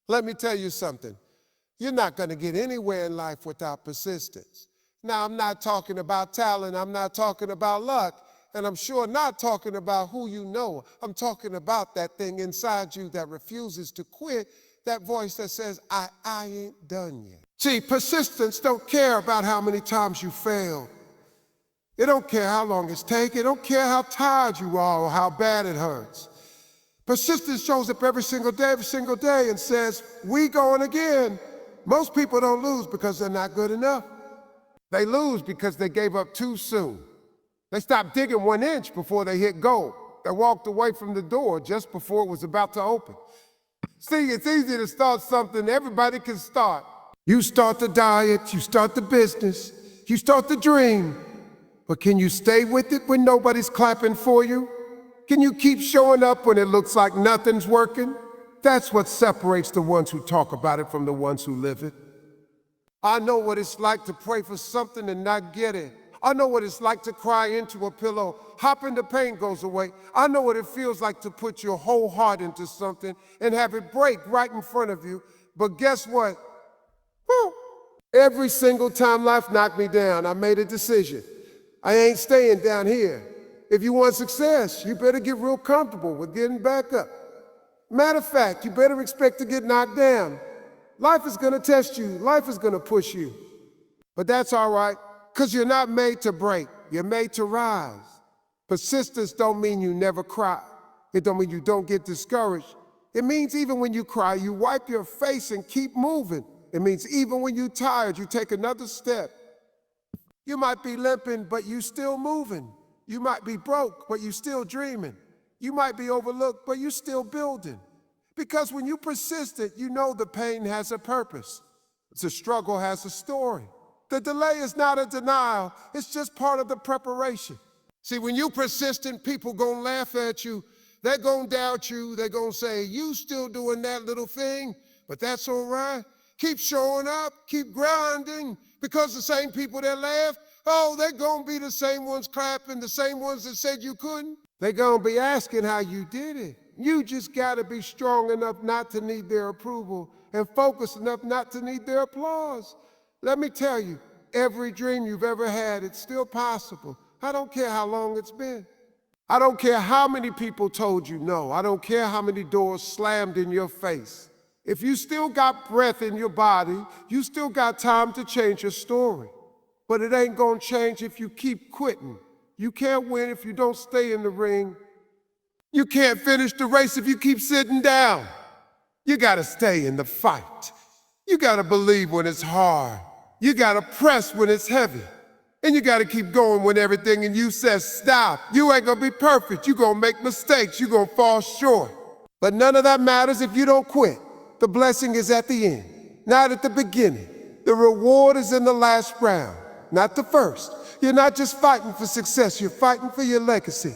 Let me tell you something. You're not going to get anywhere in life without persistence. Now, I'm not talking about talent. I'm not talking about luck. And I'm sure not talking about who you know. I'm talking about that thing inside you that refuses to quit, that voice that says, I ain't done yet. See, persistence don't care about how many times you fail. It don't care how long it's taken. It don't care how tired you are or how bad it hurts. Persistence shows up every single day and says, we going again. Most people don't lose because they're not good enough. They lose because they gave up too soon. They stopped digging 1 inch before they hit goal. They walked away from the door just before it was about to open. See, it's easy to start something everybody can start. You start the diet, you start the business, you start the dream. But can you stay with it when nobody's clapping for you? Can you keep showing up when it looks like nothing's working? That's what separates the ones who talk about it from the ones who live it. I know what it's like to pray for something and not get it. I know what it's like to cry into a pillow, hoping the pain goes away. I know what it feels like to put your whole heart into something and have it break right in front of you. But guess what? Woo. Every single time life knocked me down, I made a decision. I ain't staying down here. If you want success, you better get real comfortable with getting back up. Matter of fact, you better expect to get knocked down. Life is gonna test you. Life is gonna push you. But that's all right, because you're not made to break. You're made to rise. Persistence don't mean you never cry. It don't mean you don't get discouraged. It means even when you cry, you wipe your face and keep moving. It means even when you're tired, you take another step. You might be limping, but you still moving. You might be broke, but you still dreaming. You might be overlooked, but you still building. Because when you persistent, you know the pain has a purpose. The struggle has a story. The delay is not a denial, it's just part of the preparation. See, when you persistent, people gonna laugh at you. They're gonna doubt you. They're gonna say, you still doing that little thing, but that's all right. Keep showing up, keep grinding, because the same people that laugh, oh, they're gonna be the same ones clapping, the same ones that said you couldn't. They're gonna be asking how you did it. You just gotta be strong enough not to need their approval and focused enough not to need their applause. Let me tell you, every dream you've ever had, it's still possible. I don't care how long it's been. I don't care how many people told you no. I don't care how many doors slammed in your face. If you still got breath in your body, you still got time to change your story. But it ain't gonna change if you keep quitting. You can't win if you don't stay in the ring. You can't finish the race if you keep sitting down. You gotta stay in the fight. You gotta believe when it's hard. You gotta press when it's heavy. And you gotta keep going when everything in you says stop. You ain't gonna be perfect. You gonna make mistakes. You gonna fall short. But none of that matters if you don't quit. The blessing is at the end, not at the beginning. The reward is in the last round, not the first. You're not just fighting for success, you're fighting for your legacy,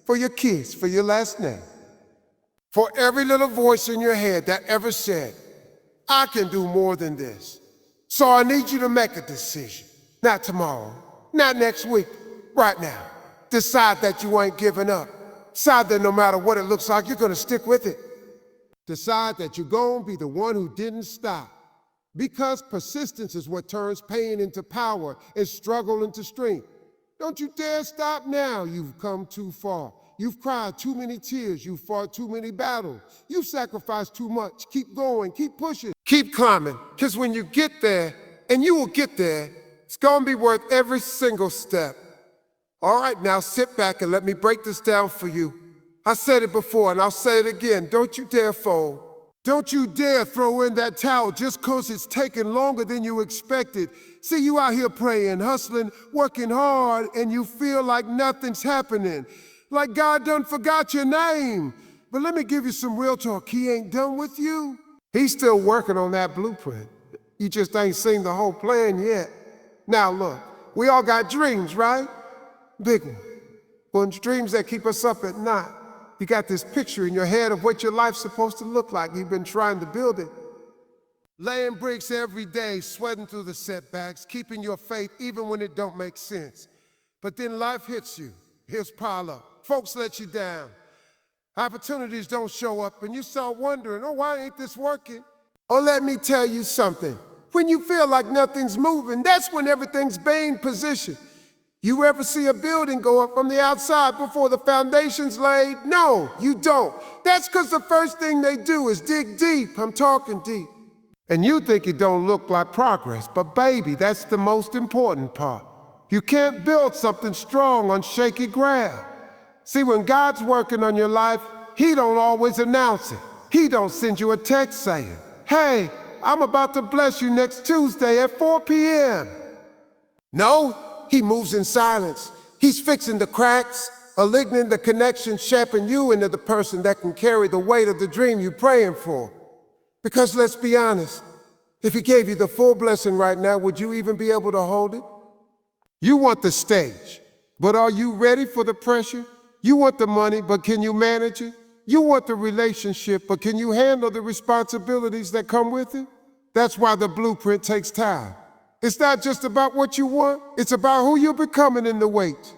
for your kids, for your last name. For every little voice in your head that ever said, I can do more than this. So I need you to make a decision. Not tomorrow, not next week, right now. Decide that you ain't giving up. Decide that no matter what it looks like, you're gonna stick with it. Decide that you're gonna be the one who didn't stop. Because persistence is what turns pain into power and struggle into strength. Don't you dare stop now. You've come too far. You've cried too many tears. You've fought too many battles. You've sacrificed too much. Keep going, keep pushing, keep climbing. Because when you get there, and you will get there, it's gonna be worth every single step. All right, now sit back and let me break this down for you. I said it before and I'll say it again. Don't you dare fold. Don't you dare throw in that towel just because it's taking longer than you expected. See, you out here praying, hustling, working hard, and you feel like nothing's happening. Like God done forgot your name. But let me give you some real talk. He ain't done with you. He's still working on that blueprint. You just ain't seen the whole plan yet. Now look, we all got dreams, right? Big ones, dreams that keep us up at night. You got this picture in your head of what your life's supposed to look like. You've been trying to build it. Laying bricks every day, sweating through the setbacks, keeping your faith even when it don't make sense. But then life hits you. Here's pile up. Folks let you down. Opportunities don't show up and you start wondering, oh, why ain't this working? Or let me tell you something. When you feel like nothing's moving, that's when everything's being positioned. You ever see a building go up from the outside before the foundation's laid? No, you don't. That's because the first thing they do is dig deep. I'm talking deep. And you think it don't look like progress, but baby, that's the most important part. You can't build something strong on shaky ground. See, when God's working on your life, He don't always announce it. He don't send you a text saying, "Hey, I'm about to bless you next Tuesday at 4 p.m. No, He moves in silence. He's fixing the cracks, aligning the connection, shaping you into the person that can carry the weight of the dream you're praying for. Because let's be honest, if He gave you the full blessing right now, would you even be able to hold it? You want the stage, but are you ready for the pressure? You want the money, but can you manage it? You want the relationship, but can you handle the responsibilities that come with it? That's why the blueprint takes time. It's not just about what you want, it's about who you're becoming in the wait.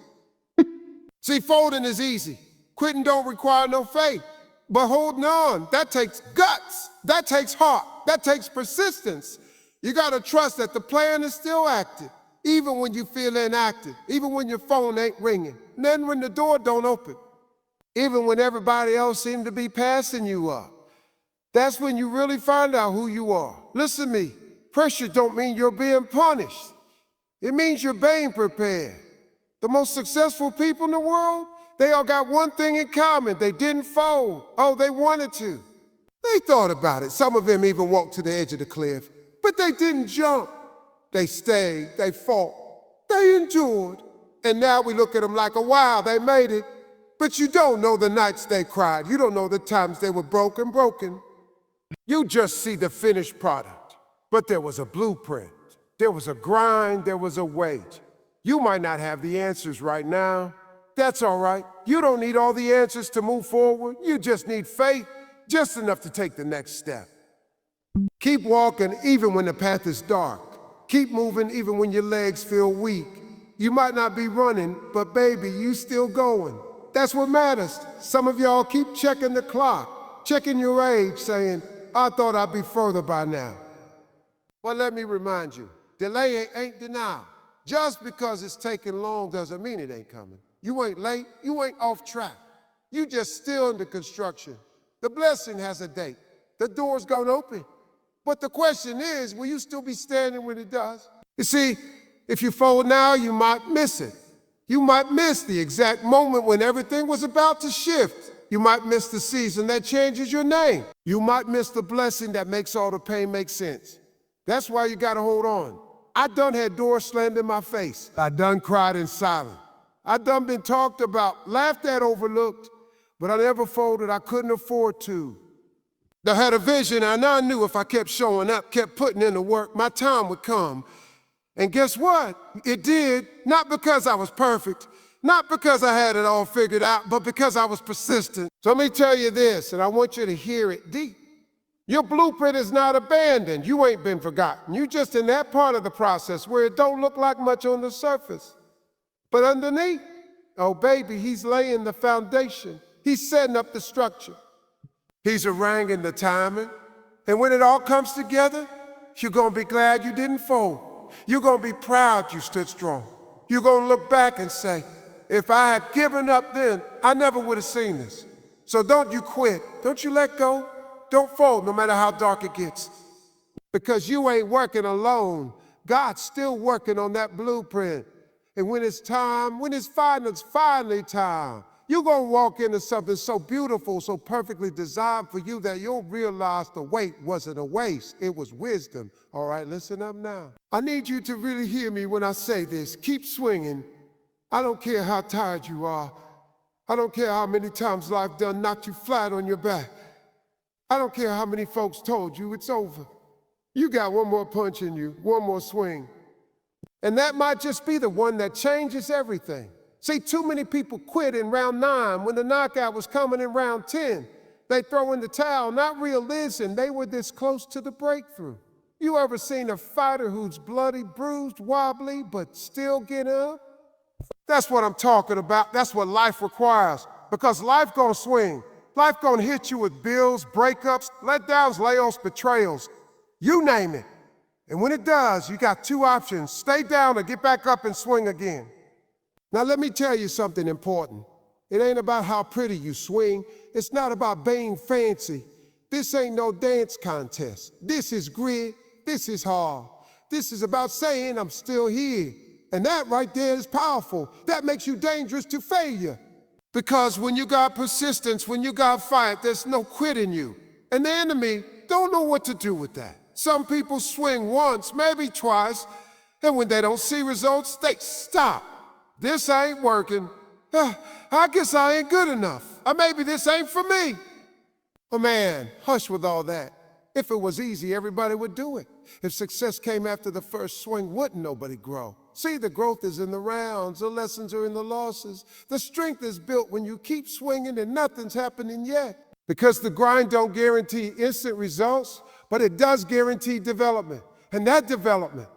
See, folding is easy. Quitting don't require no faith. But holding on, that takes guts, that takes heart, that takes persistence. You gotta trust that the plan is still active, even when you feel inactive, even when your phone ain't ringing, and then when the door don't open, even when everybody else seems to be passing you up. That's when you really find out who you are. Listen to me, pressure don't mean you're being punished. It means you're being prepared. The most successful people in the world, they all got one thing in common. They didn't fold. Oh, they wanted to. They thought about it. Some of them even walked to the edge of the cliff, but they didn't jump. They stayed, they fought, they endured. And now we look at them like, oh, wow, they made it. But you don't know the nights they cried. You don't know the times they were broken. You just see the finished product. But there was a blueprint. There was a grind, there was a wait. You might not have the answers right now. That's all right. You don't need all the answers to move forward. You just need faith, just enough to take the next step. Keep walking even when the path is dark. Keep moving even when your legs feel weak. You might not be running, but baby, you still going. That's what matters. Some of y'all keep checking the clock, checking your age, saying, I thought I'd be further by now. Well, let me remind you, delay ain't denial. Just because it's taking long doesn't mean it ain't coming. You ain't late, you ain't off track. You just still in the construction. The blessing has a date. The door's gonna open. But the question is, will you still be standing when it does? You see, if you fold now, you might miss it. You might miss the exact moment when everything was about to shift. You might miss the season that changes your name. You might miss the blessing that makes all the pain make sense. That's why you gotta hold on. I done had doors slammed in my face. I done cried in silence. I done been talked about, laughed at, overlooked, but I never folded. I couldn't afford to. I had a vision, and I knew if I kept showing up, kept putting in the work, my time would come. And guess what? It did, not because I was perfect, not because I had it all figured out, but because I was persistent. So let me tell you this, and I want you to hear it deep. Your blueprint is not abandoned. You ain't been forgotten. You just in that part of the process where it don't look like much on the surface. But underneath, oh baby, He's laying the foundation. He's setting up the structure. He's arranging the timing. And when it all comes together, you're gonna be glad you didn't fold. You're gonna be proud you stood strong. You're gonna look back and say, if I had given up then, I never would have seen this. So don't you quit. Don't you let go. Don't fold no matter how dark it gets. Because you ain't working alone. God's still working on that blueprint. And when it's time, when it's finally time, you're gonna walk into something so beautiful, so perfectly designed for you that you'll realize the wait wasn't a waste, it was wisdom. All right, listen up now. I need you to really hear me when I say this. Keep swinging. I don't care how tired you are. I don't care how many times life done knocked you flat on your back. I don't care how many folks told you it's over. You got one more punch in you, one more swing. And that might just be the one that changes everything. See, too many people quit in round 9 when the knockout was coming in round 10. They throw in the towel, not realizing they were this close to the breakthrough. You ever seen a fighter who's bloody, bruised, wobbly, but still get up? That's what I'm talking about. That's what life requires. Because life gonna swing. Life gonna hit you with bills, breakups, letdowns, layoffs, betrayals. You name it. And when it does, you got two options: stay down or get back up and swing again. Now let me tell you something important. It ain't about how pretty you swing. It's not about being fancy. This ain't no dance contest. This is grit. This is hard. This is about saying, I'm still here. And that right there is powerful. That makes you dangerous to failure. Because when you got persistence, when you got fight, there's no quit in you. And the enemy don't know what to do with that. Some people swing once, maybe twice, and when they don't see results, they stop. This ain't working. I guess I ain't good enough. Or maybe this ain't for me. Oh man, hush with all that. If it was easy, everybody would do it. If success came after the first swing, wouldn't nobody grow? See, the growth is in the rounds, the lessons are in the losses. The strength is built when you keep swinging and nothing's happening yet. Because the grind don't guarantee instant results, but it does guarantee development. And that development,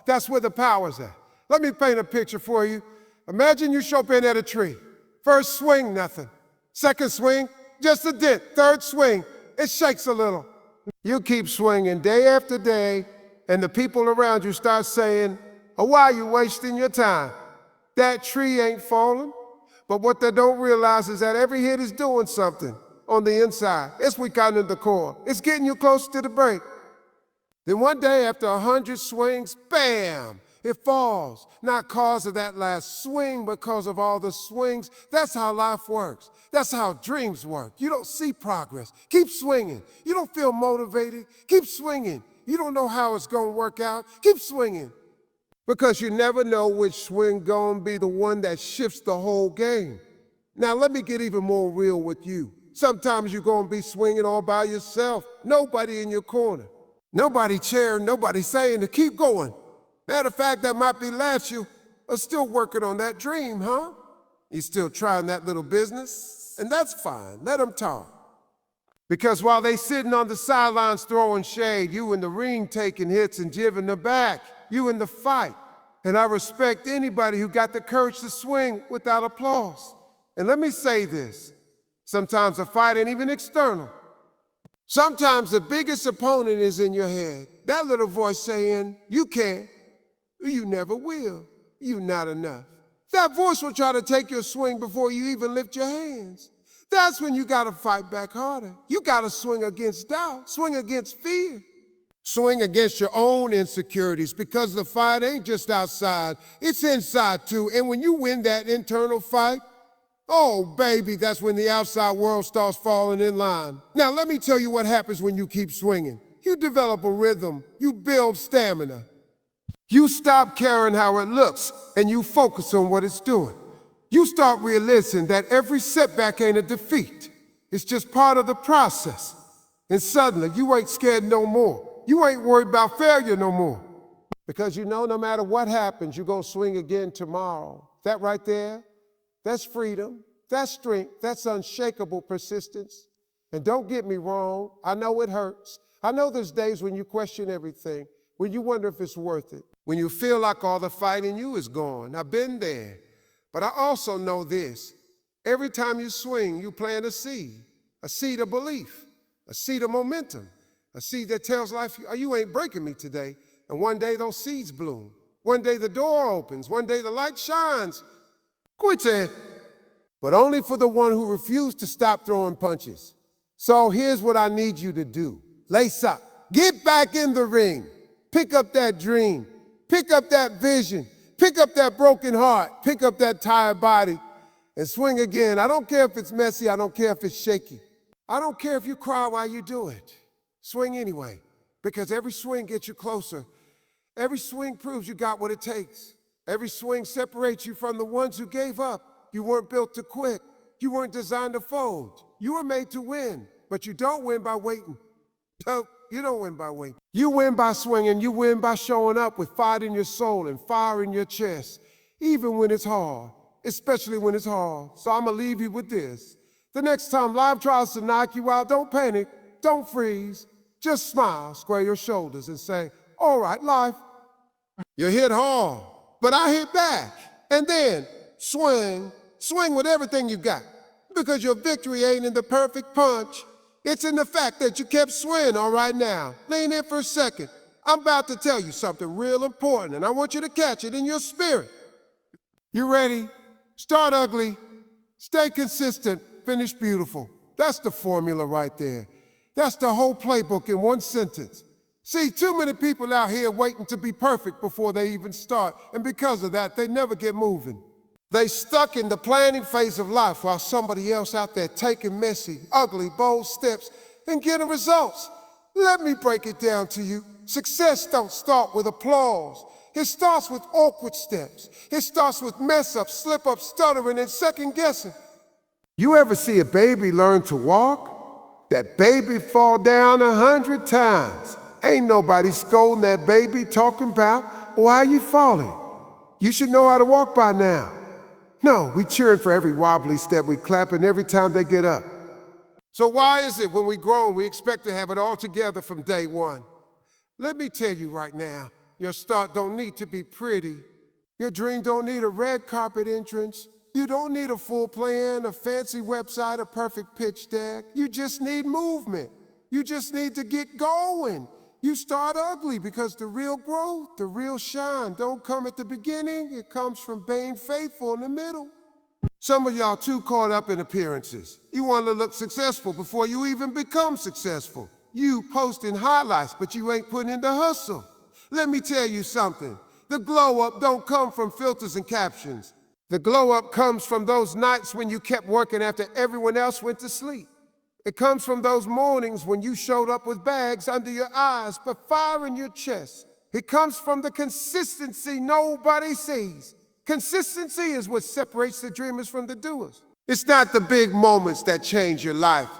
that's where the power's at. Let me paint a picture for you. Imagine you show up in at a tree. First swing, nothing. Second swing, just a dent. Third swing, it shakes a little. You keep swinging day after day, and the people around you start saying, why are you wasting your time? That tree ain't falling. But what they don't realize is that every hit is doing something on the inside. It's weakening the core. It's getting you close to the break. Then one day after 100 swings, bam, it falls. Not because of that last swing, but because of all the swings. That's how life works. That's how dreams work. You don't see progress. Keep swinging. You don't feel motivated. Keep swinging. You don't know how it's going to work out. Keep swinging. Because you never know which swing gonna be the one that shifts the whole game. Now let me get even more real with you. Sometimes you're gonna be swinging all by yourself. Nobody in your corner. Nobody cheering, nobody saying to keep going. Matter of fact, that might be last you are still working on that dream, huh? You still trying that little business? And that's fine, let them talk. Because while they sitting on the sidelines throwing shade, you in the ring taking hits and giving them back. You in the fight. And I respect anybody who got the courage to swing without applause. And let me say this, sometimes the fight ain't even external. Sometimes the biggest opponent is in your head. That little voice saying, you can't, you never will, you not enough. That voice will try to take your swing before you even lift your hands. That's when you gotta fight back harder. You gotta swing against doubt, swing against fear. Swing against your own insecurities, because the fight ain't just outside, it's inside too. And when you win that internal fight, oh baby, that's when the outside world starts falling in line. Now let me tell you what happens when you keep swinging. You develop a rhythm, you build stamina. You stop caring how it looks and you focus on what it's doing. You start realizing that every setback ain't a defeat. It's just part of the process. And suddenly you ain't scared no more. You ain't worried about failure no more. Because you know no matter what happens, you're gonna swing again tomorrow. That right there, that's freedom, that's strength, that's unshakable persistence. And don't get me wrong, I know it hurts. I know there's days when you question everything, when you wonder if it's worth it, when you feel like all the fight in you is gone. I've been there. But I also know this, every time you swing, you plant a seed of belief, a seed of momentum. A seed that tells life, you ain't breaking me today. And one day those seeds bloom. One day the door opens. One day the light shines. Quit it. But only for the one who refused to stop throwing punches. So here's what I need you to do. Lace up. Get back in the ring. Pick up that dream. Pick up that vision. Pick up that broken heart. Pick up that tired body. And swing again. I don't care if it's messy. I don't care if it's shaky. I don't care if you cry while you do it. Swing anyway, because every swing gets you closer. Every swing proves you got what it takes. Every swing separates you from the ones who gave up. You weren't built to quit. You weren't designed to fold. You were made to win, but you don't win by waiting. No, you don't win by waiting. You win by swinging. You win by showing up with fight in your soul and fire in your chest, even when it's hard, especially when it's hard. So I'm gonna leave you with this. The next time life tries to knock you out, don't panic, don't freeze. Just smile, square your shoulders and say, all right, life, you hit hard, but I hit back. And then swing with everything you got. Because your victory ain't in the perfect punch. It's in the fact that you kept swinging. All right, now, lean in for a second. I'm about to tell you something real important, and I want you to catch it in your spirit. You ready? Start ugly, stay consistent, finish beautiful. That's the formula right there. That's the whole playbook in one sentence. See, too many people out here waiting to be perfect before they even start, and because of that, they never get moving. They stuck in the planning phase of life while somebody else out there taking messy, ugly, bold steps and getting results. Let me break it down to you. Success don't start with applause. It starts with awkward steps. It starts with mess-ups, slip-ups, stuttering, and second-guessing. You ever see a baby learn to walk? That baby fall down 100 times. Ain't nobody scolding that baby talking about, why you falling? You should know how to walk by now. No, we cheering for every wobbly step, we clapping every time they get up. So why is it when we grow, we expect to have it all together from day one? Let me tell you right now, your start don't need to be pretty. Your dream don't need a red carpet entrance. You don't need a full plan, a fancy website, a perfect pitch deck. You just need movement. You just need to get going. You start ugly because the real growth, the real shine don't come at the beginning. It comes from being faithful in the middle. Some of y'all too caught up in appearances. You want to look successful before you even become successful. You posting highlights, but you ain't putting in the hustle. Let me tell you something. The glow up don't come from filters and captions. The glow up comes from those nights when you kept working after everyone else went to sleep. It comes from those mornings when you showed up with bags under your eyes but fire in your chest. It comes from the consistency nobody sees. Consistency is what separates the dreamers from the doers. It's not the big moments that change your life.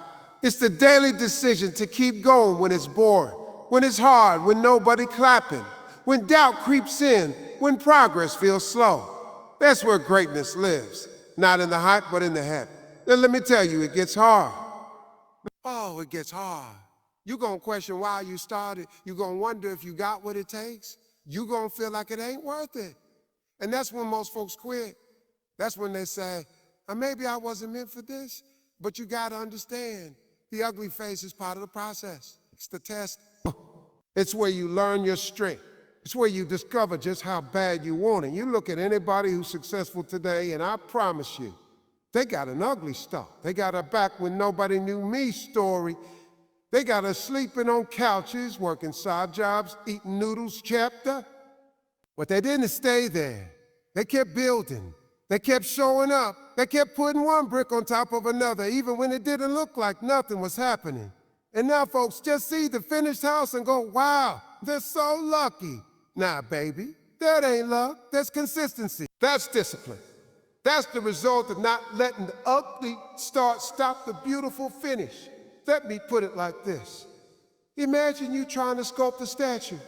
It's the daily decision to keep going when it's boring, when it's hard, when nobody clapping, when doubt creeps in, when progress feels slow. That's where greatness lives. Not in the hype, but in the head. Then let me tell you, it gets hard. Oh, it gets hard. You're gonna question why you started. You're gonna wonder if you got what it takes. You're gonna feel like it ain't worth it. And that's when most folks quit. That's when they say, maybe I wasn't meant for this. But you gotta understand, the ugly phase is part of the process. It's the test. It's where you learn your strength. It's where you discover just how bad you want it. You look at anybody who's successful today, and I promise you, they got an ugly start. They got a back when nobody knew me story. They got us sleeping on couches, working side jobs, eating noodles chapter. But they didn't stay there. They kept building. They kept showing up. They kept putting one brick on top of another, even when it didn't look like nothing was happening. And now folks just see the finished house and go, wow, they're so lucky. Nah, baby, that ain't luck. That's consistency. That's discipline. That's the result of not letting the ugly start stop the beautiful finish. Let me put it like this. Imagine you trying to sculpt a statue.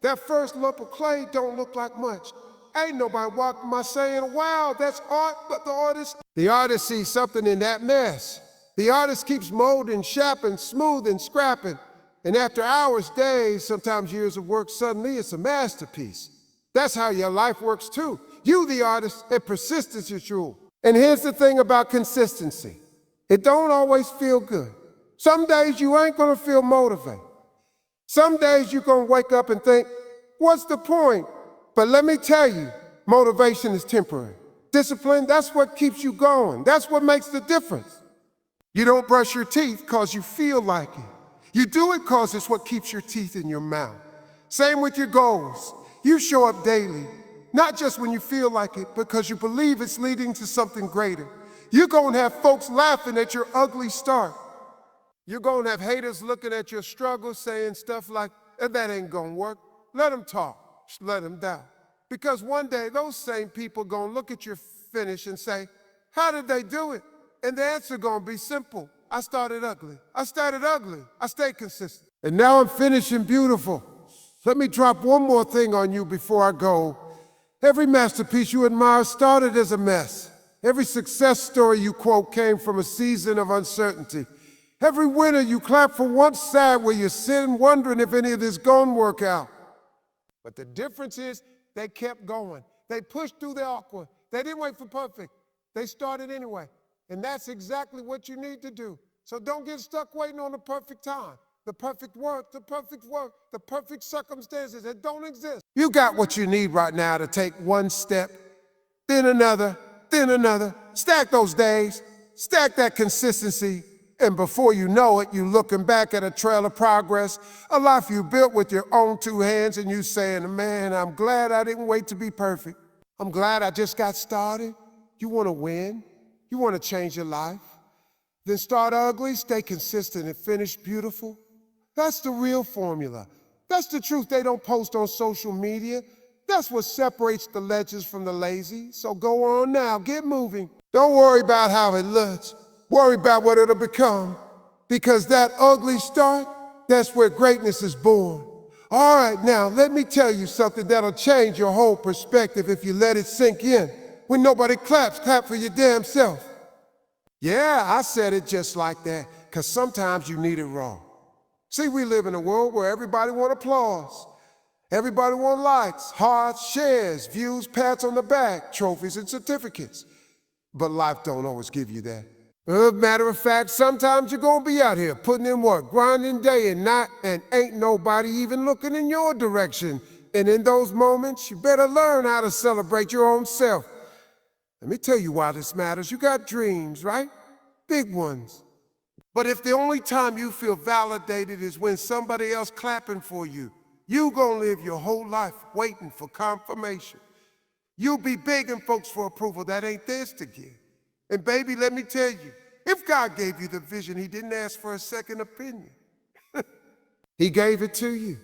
That first lump of clay don't look like much. Ain't nobody walking by saying, wow, that's art, but the artist sees something in that mess. The artist keeps molding, shaping, smoothing, scrapping. And after hours, days, sometimes years of work, suddenly it's a masterpiece. That's how your life works too. You, the artist, and persistence is rule. And here's the thing about consistency. It don't always feel good. Some days you ain't gonna feel motivated. Some days you're gonna wake up and think, what's the point? But let me tell you, motivation is temporary. Discipline, that's what keeps you going. That's what makes the difference. You don't brush your teeth because you feel like it. You do it because it's what keeps your teeth in your mouth. Same with your goals. You show up daily, not just when you feel like it, because you believe it's leading to something greater. You're gonna have folks laughing at your ugly start. You're gonna have haters looking at your struggle, saying stuff like, that ain't gonna work. Let them talk, let them doubt. Because one day, those same people gonna look at your finish and say, how did they do it? And the answer gonna be simple. I started ugly. I started ugly. I stayed consistent. And now I'm finishing beautiful. Let me drop one more thing on you before I go. Every masterpiece you admire started as a mess. Every success story you quote came from a season of uncertainty. Every winner you clap for once sad where you're sitting wondering if any of this gonna work out. But the difference is they kept going. They pushed through the awkward. They didn't wait for perfect. They started anyway. And that's exactly what you need to do. So don't get stuck waiting on the perfect time, the perfect work, the perfect circumstances that don't exist. You got what you need right now to take one step, then another, then another. Stack those days, stack that consistency, and before you know it, you looking back at a trail of progress, a life you built with your own two hands, and you saying, man, I'm glad I didn't wait to be perfect. I'm glad I just got started. You want to win? You want to change your life? Then start ugly, stay consistent, and finish beautiful. That's the real formula. That's the truth they don't post on social media. That's what separates the legends from the lazy. So go on now, get moving. Don't worry about how it looks. Worry about what it'll become. Because that ugly start, that's where greatness is born. All right, now, let me tell you something that'll change your whole perspective if you let it sink in. When nobody claps, clap for your damn self. Yeah, I said it just like that, because sometimes you need it wrong. See, we live in a world where everybody want applause. Everybody want likes, hearts, shares, views, pats on the back, trophies and certificates. But life don't always give you that. Matter of fact, sometimes you're gonna be out here putting in work, grinding day and night, and ain't nobody even looking in your direction. And in those moments, you better learn how to celebrate your own self. Let me tell you why this matters. You got dreams, right? Big ones. But if the only time you feel validated is when somebody else clapping for you, you gonna live your whole life waiting for confirmation. You'll be begging folks for approval that ain't theirs to give. And baby, let me tell you, if God gave you the vision, he didn't ask for a second opinion. He gave it to you,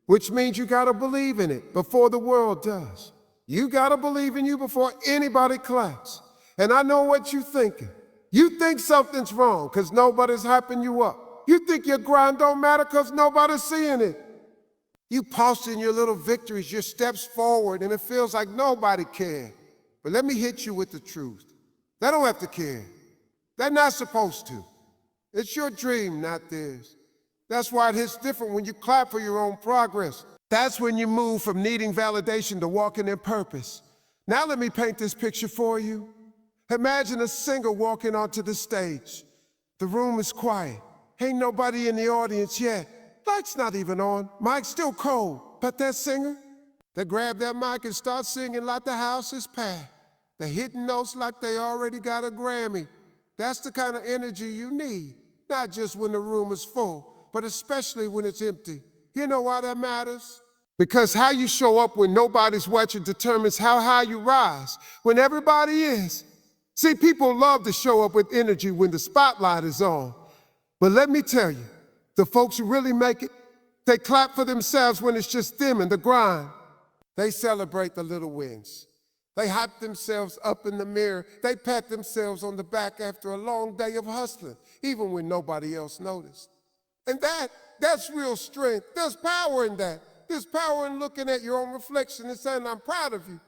which means you gotta believe in it before the world does. You gotta believe in you before anybody claps. And I know what you're thinking. You think something's wrong because nobody's hyping you up. You think your grind don't matter because nobody's seeing it. You posting your little victories, your steps forward, and it feels like nobody cared. But let me hit you with the truth. They don't have to care. They're not supposed to. It's your dream, not theirs. That's why it hits different when you clap for your own progress. That's when you move from needing validation to walking in purpose. Now let me paint this picture for you. Imagine a singer walking onto the stage. The room is quiet. Ain't nobody in the audience yet. Light's not even on. Mic's still cold. But that singer, they grab that mic and start singing like the house is packed. They're hitting notes like they already got a Grammy. That's the kind of energy you need. Not just when the room is full, but especially when it's empty. You know why that matters? Because how you show up when nobody's watching determines how high you rise when everybody is. See, people love to show up with energy when the spotlight is on. But let me tell you, the folks who really make it, they clap for themselves when it's just them and the grind. They celebrate the little wins. They hype themselves up in the mirror. They pat themselves on the back after a long day of hustling, even when nobody else noticed. And that's real strength. There's power in that. There's power in looking at your own reflection and saying, I'm proud of you.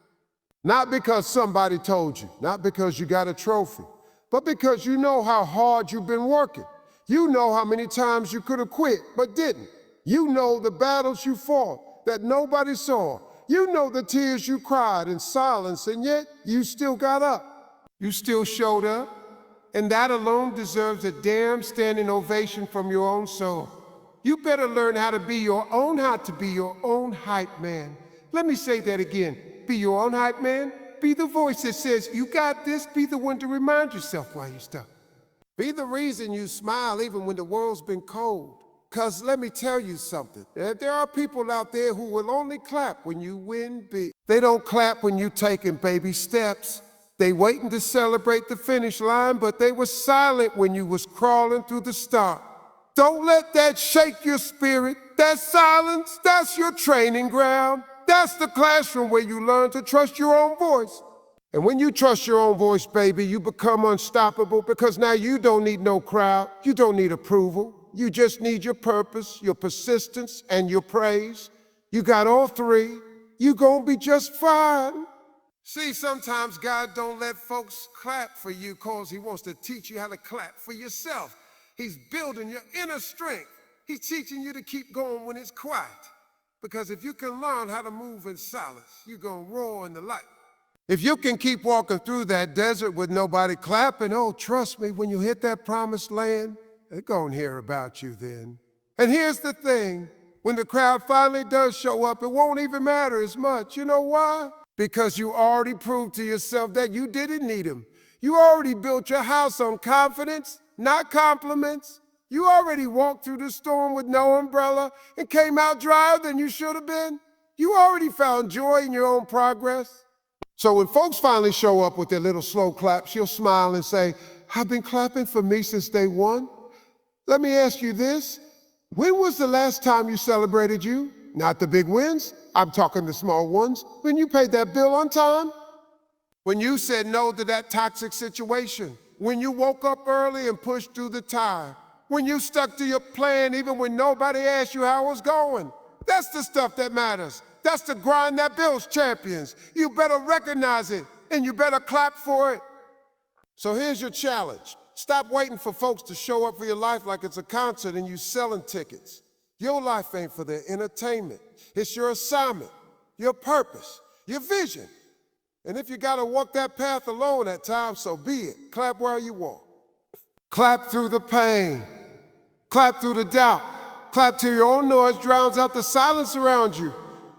Not because somebody told you, not because you got a trophy, but because you know how hard you've been working. You know how many times you could have quit, but didn't. You know the battles you fought that nobody saw. You know the tears you cried in silence, and yet you still got up. You still showed up, and that alone deserves a damn standing ovation from your own soul. You better learn how to be your own hype man. Let me say that again. Be your own hype man. Be the voice that says, you got this. Be the one to remind yourself why you're stuck. Be the reason you smile even when the world's been cold. Because let me tell you something. There are people out there who will only clap when you win big. They don't clap when you're taking baby steps. They waiting to celebrate the finish line, but they were silent when you was crawling through the start. Don't let that shake your spirit. That silence, that's your training ground. That's the classroom where you learn to trust your own voice. And when you trust your own voice, baby, you become unstoppable because now you don't need no crowd. You don't need approval. You just need your purpose, your persistence, and your praise. You got all three. You gonna be just fine. See, sometimes God don't let folks clap for you because he wants to teach you how to clap for yourself. He's building your inner strength. He's teaching you to keep going when it's quiet. Because if you can learn how to move in silence, you're gonna roar in the light. If you can keep walking through that desert with nobody clapping, oh, trust me, when you hit that promised land, they're going to hear about you then. And here's the thing, when the crowd finally does show up, it won't even matter as much. You know why? Because you already proved to yourself that you didn't need them. You already built your house on confidence, not compliments. You already walked through the storm with no umbrella and came out drier than you should have been. You already found joy in your own progress. So when folks finally show up with their little slow claps, you'll smile and say, I've been clapping for me since day one. Let me ask you this. When was the last time you celebrated you? Not the big wins. I'm talking the small ones. When you paid that bill on time. When you said no to that toxic situation. When you woke up early and pushed through the tire. When you stuck to your plan even when nobody asked you how it was going. That's the stuff that matters. That's the grind that builds champions. You better recognize it, and you better clap for it. So here's your challenge. Stop waiting for folks to show up for your life like it's a concert and you selling tickets. Your life ain't for their entertainment. It's your assignment, your purpose, your vision. And if you gotta walk that path alone at times, so be it. Clap while you walk. Clap through the pain. Clap through the doubt. Clap till your own noise drowns out the silence around you.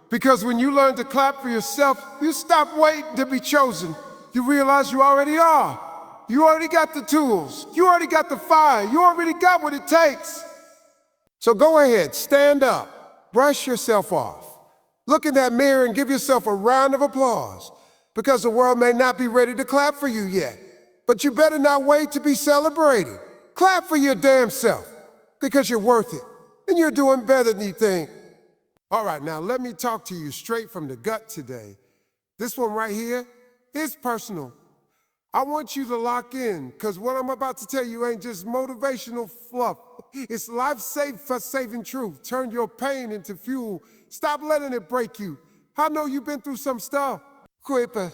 Because when you learn to clap for yourself, you stop waiting to be chosen. You realize you already are. You already got the tools. You already got the fire. You already got what it takes. So go ahead, stand up, brush yourself off. Look in that mirror and give yourself a round of applause. Because the world may not be ready to clap for you yet. But you better not wait to be celebrated. Clap for your damn self. Because you're worth it. And you're doing better than you think. All right, now let me talk to you straight from the gut today. This one right here is personal. I want you to lock in, because what I'm about to tell you ain't just motivational fluff. It's life-saving truth. Turn your pain into fuel. Stop letting it break you. I know you've been through some stuff. Quipper.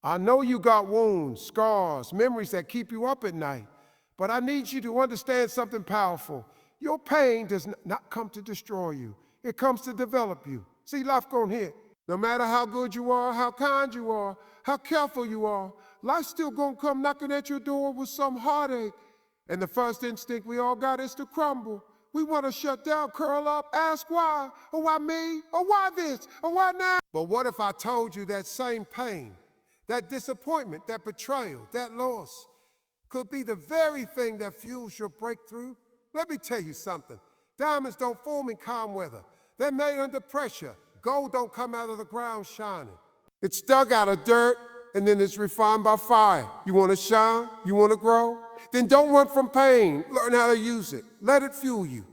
I know you got wounds, scars, memories that keep you up at night. But I need you to understand something powerful. Your pain does not come to destroy you. It comes to develop you. See, life gonna hit. No matter how good you are, how kind you are, how careful you are, life's still gonna come knocking at your door with some heartache. And the first instinct we all got is to crumble. We wanna shut down, curl up, ask why, or why me, or why this, or why now? But what if I told you that same pain, that disappointment, that betrayal, that loss, could be the very thing that fuels your breakthrough? Let me tell you something. Diamonds don't form in calm weather. They're made under pressure. Gold don't come out of the ground shining. It's dug out of dirt, and then it's refined by fire. You want to shine? You want to grow? Then don't run from pain. Learn how to use it. Let it fuel you.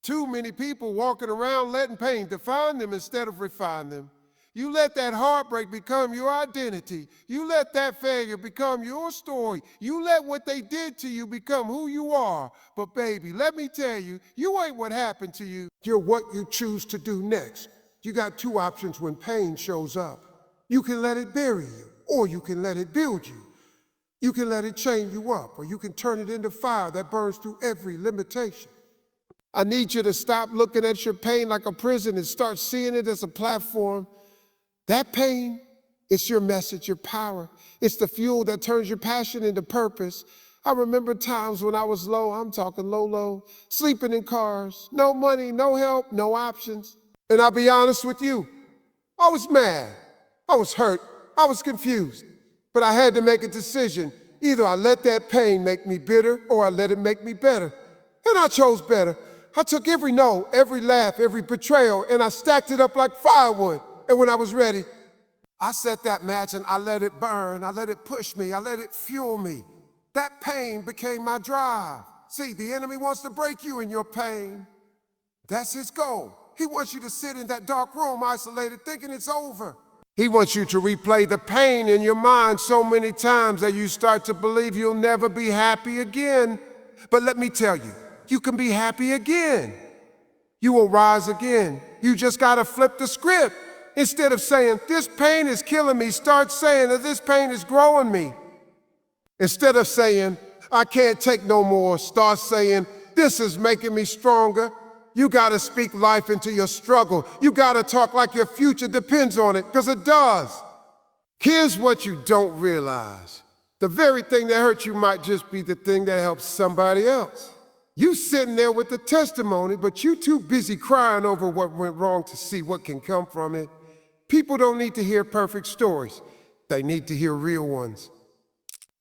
Too many people walking around letting pain define them instead of refine them. You let that heartbreak become your identity. You let that failure become your story. You let what they did to you become who you are. But baby, let me tell you, you ain't what happened to you. You're what you choose to do next. You got two options when pain shows up. You can let it bury you, or you can let it build you. You can let it chain you up, or you can turn it into fire that burns through every limitation. I need you to stop looking at your pain like a prison and start seeing it as a platform. That pain, it's your message, your power. It's the fuel that turns your passion into purpose. I remember times when I was low, I'm talking low, sleeping in cars, no money, no help, no options. And I'll be honest with you, I was mad, I was hurt, I was confused. But I had to make a decision. Either I let that pain make me bitter or I let it make me better. And I chose better. I took every no, every laugh, every betrayal, and I stacked it up like firewood. And when I was ready, I set that match and I let it burn. I let it push me. I let it fuel me. That pain became my drive. See, the enemy wants to break you in your pain. That's his goal. He wants you to sit in that dark room isolated thinking it's over. He wants you to replay the pain in your mind so many times that you start to believe you'll never be happy again. But let me tell you, you can be happy again. You will rise again. You just gotta flip the script. Instead of saying, this pain is killing me, start saying that this pain is growing me. Instead of saying, I can't take no more, start saying, this is making me stronger. You gotta speak life into your struggle. You gotta talk like your future depends on it, because it does. Here's what you don't realize. The very thing that hurts you might just be the thing that helps somebody else. You sitting there with the testimony, but you too busy crying over what went wrong to see what can come from it. People don't need to hear perfect stories. They need to hear real ones.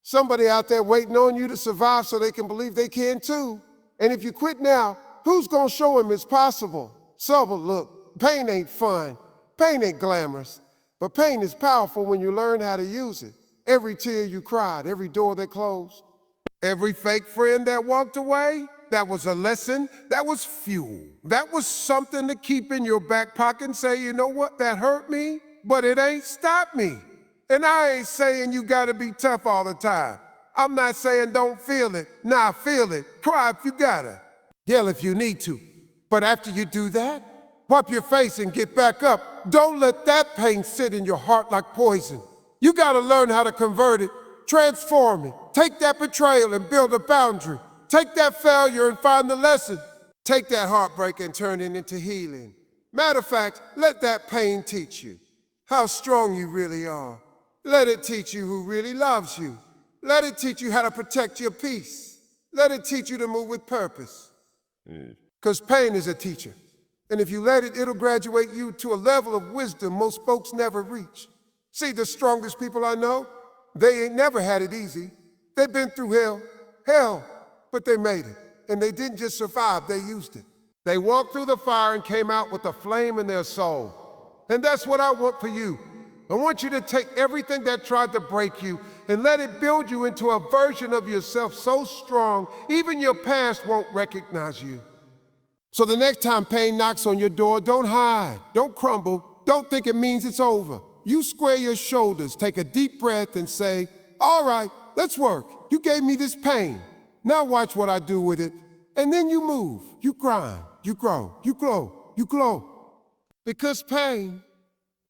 Somebody out there waiting on you to survive so they can believe they can too. And if you quit now, who's gonna show them it's possible? So, but look, pain ain't fun. Pain ain't glamorous. But pain is powerful when you learn how to use it. Every tear you cried, every door that closed, every fake friend that walked away, that was a lesson, that was fuel. That was something to keep in your back pocket and say, you know what, that hurt me, but it ain't stopped me. And I ain't saying you gotta be tough all the time. I'm not saying don't feel it. Nah, feel it. Cry if you gotta. Yell if you need to. But after you do that, wipe your face and get back up. Don't let that pain sit in your heart like poison. You gotta learn how to convert it, transform it. Take that betrayal and build a boundary. Take that failure and find the lesson. Take that heartbreak and turn it into healing. Matter of fact, let that pain teach you how strong you really are. Let it teach you who really loves you. Let it teach you how to protect your peace. Let it teach you to move with purpose. Because pain is a teacher. And if you let it, it'll graduate you to a level of wisdom most folks never reach. See, the strongest people I know, they ain't never had it easy. They've been through hell, but they made it. And they didn't just survive, they used it. They walked through the fire and came out with a flame in their soul. And that's what I want for you. I want you to take everything that tried to break you and let it build you into a version of yourself so strong, even your past won't recognize you. So the next time pain knocks on your door, don't hide, don't crumble, don't think it means it's over. You square your shoulders, take a deep breath and say, all right, let's work. You gave me this pain. Now watch what I do with it. And then you move, you grind, you grow, you glow, you glow. Because pain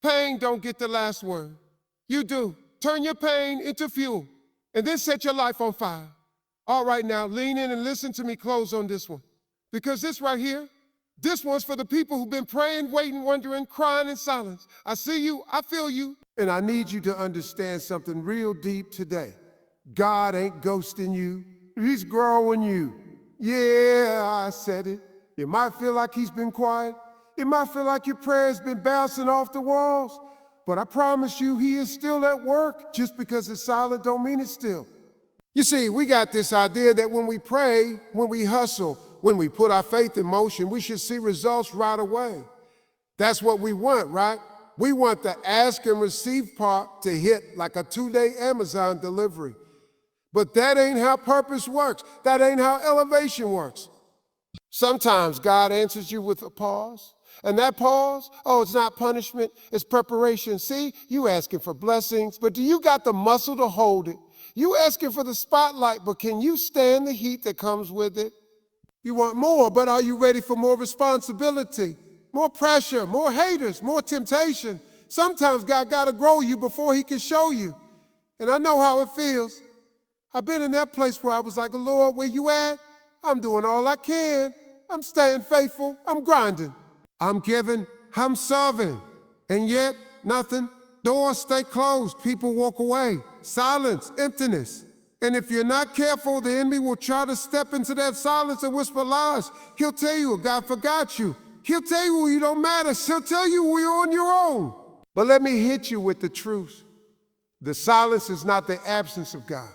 don't get the last word. You do. Turn your pain into fuel and then set your life on fire. All right, now lean in and listen to me close on this one. Because this right here, this one's for the people who've been praying, waiting, wondering, crying in silence. I see you, I feel you, and I need you to understand something real deep today. God ain't ghosting you, he's growing you. Yeah, I said it. It might feel like he's been quiet. It might feel like your prayers been bouncing off the walls. But I promise you, he is still at work. Just because it's silent don't mean it's still. You see, we got this idea that when we pray, when we hustle, when we put our faith in motion, we should see results right away. That's what we want, right? We want the ask and receive part to hit like a 2-day Amazon delivery. But that ain't how purpose works. That ain't how elevation works. Sometimes God answers you with a pause. And that pause, oh, it's not punishment, it's preparation. See, you asking for blessings, but do you got the muscle to hold it? You asking for the spotlight, but can you stand the heat that comes with it? You want more, but are you ready for more responsibility? More pressure, more haters, more temptation. Sometimes God gotta grow you before he can show you. And I know how it feels. I've been in that place where I was like, Lord, where you at? I'm doing all I can. I'm staying faithful, I'm grinding. I'm giving, I'm serving, and yet nothing. Doors stay closed, people walk away. Silence, emptiness. And if you're not careful, the enemy will try to step into that silence and whisper lies. He'll tell you God forgot you. He'll tell you you don't matter. He'll tell you you're on your own. But let me hit you with the truth. The silence is not the absence of God.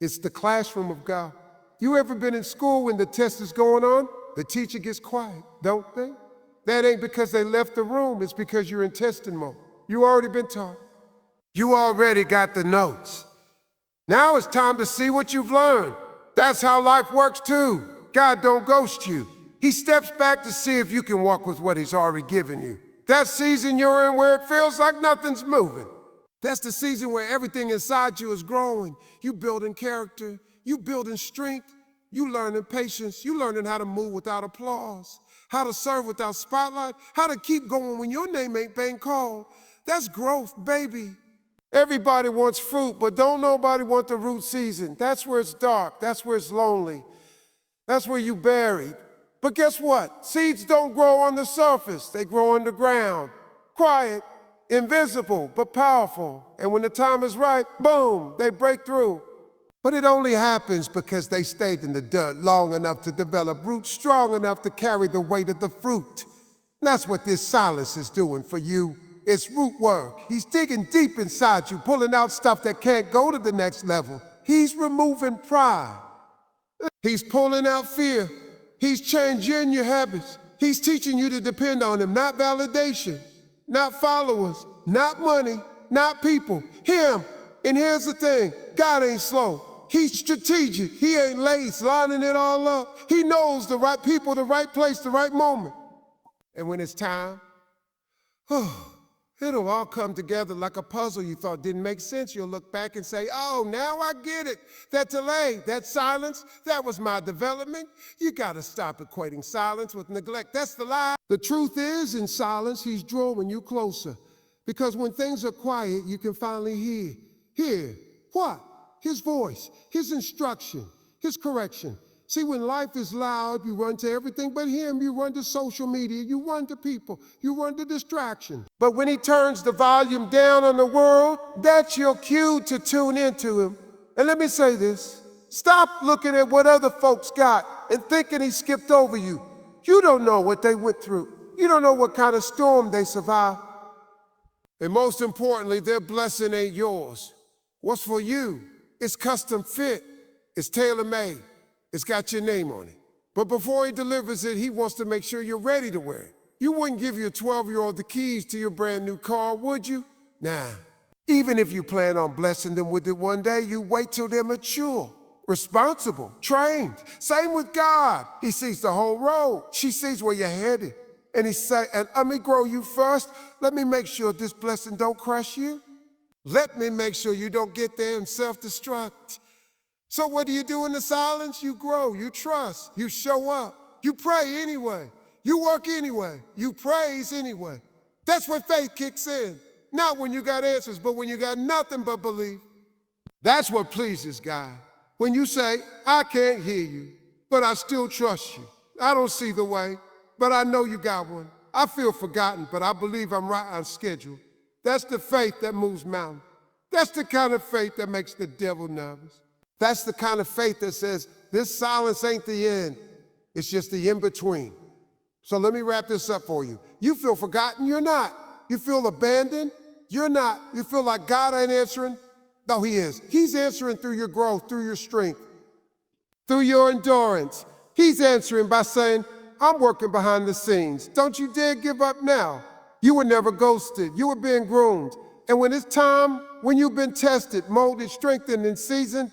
It's the classroom of God. You ever been in school when the test is going on? The teacher gets quiet, don't they? That ain't because they left the room, it's because you're in testing mode. You already been taught. You already got the notes. Now it's time to see what you've learned. That's how life works too. God don't ghost you. He steps back to see if you can walk with what he's already given you. That season you're in where it feels like nothing's moving. That's the season where everything inside you is growing. You building character, you building strength, you learning patience, you learning how to move without applause. How to serve without spotlight, how to keep going when your name ain't being called. That's growth, baby. Everybody wants fruit, but don't nobody want the root season. That's where it's dark, that's where it's lonely. That's where you buried. But guess what? Seeds don't grow on the surface, they grow underground. Quiet, invisible but powerful. And when the time is right, boom, they break through. But it only happens because they stayed in the dirt long enough to develop roots strong enough to carry the weight of the fruit. And that's what this silence is doing for you. It's root work. He's digging deep inside you, pulling out stuff that can't go to the next level. He's removing pride. He's pulling out fear. He's changing your habits. He's teaching you to depend on him, not validation, not followers, not money, not people. Him. And here's the thing, God ain't slow. He's strategic. He ain't lazy, lining it all up. He knows the right people, the right place, the right moment. And when it's time, it'll all come together like a puzzle you thought didn't make sense. You'll look back and say, oh, now I get it. That delay, that silence, that was my development. You gotta stop equating silence with neglect. That's the lie. The truth is, in silence, he's drawing you closer. Because when things are quiet, you can finally hear. Hear what? His voice, his instruction, his correction. See, when life is loud, you run to everything but him. You run to social media, you run to people, you run to distraction. But when he turns the volume down on the world, that's your cue to tune into him. And let me say this, stop looking at what other folks got and thinking he skipped over you. You don't know what they went through. You don't know what kind of storm they survived. And most importantly, their blessing ain't yours. What's for you? It's custom fit. It's tailor-made. It's got your name on it. But before he delivers it, he wants to make sure you're ready to wear it. You wouldn't give your 12-year-old the keys to your brand new car, would you? Nah. Even if you plan on blessing them with it one day, you wait till they're mature, responsible, trained. Same with God. He sees the whole road. She sees where you're headed. And he say, and let me grow you first. Let me make sure this blessing don't crush you. Let me make sure you don't get there and self-destruct. So what do you do in the silence? You grow, you trust, you show up, you pray anyway, you work anyway, you praise anyway. That's when faith kicks in. Not when you got answers, but when you got nothing but belief. That's what pleases God. When you say, I can't hear you, but I still trust you. I don't see the way, but I know you got one. I feel forgotten, but I believe I'm right on schedule. That's the faith that moves mountains. That's the kind of faith that makes the devil nervous. That's the kind of faith that says, this silence ain't the end. It's just the in-between. So let me wrap this up for you. You feel forgotten? You're not. You feel abandoned? You're not. You feel like God ain't answering? No, he is. He's answering through your growth, through your strength, through your endurance. He's answering by saying, I'm working behind the scenes. Don't you dare give up now. You were never ghosted. You were being groomed. And when it's time, when you've been tested, molded, strengthened, and seasoned,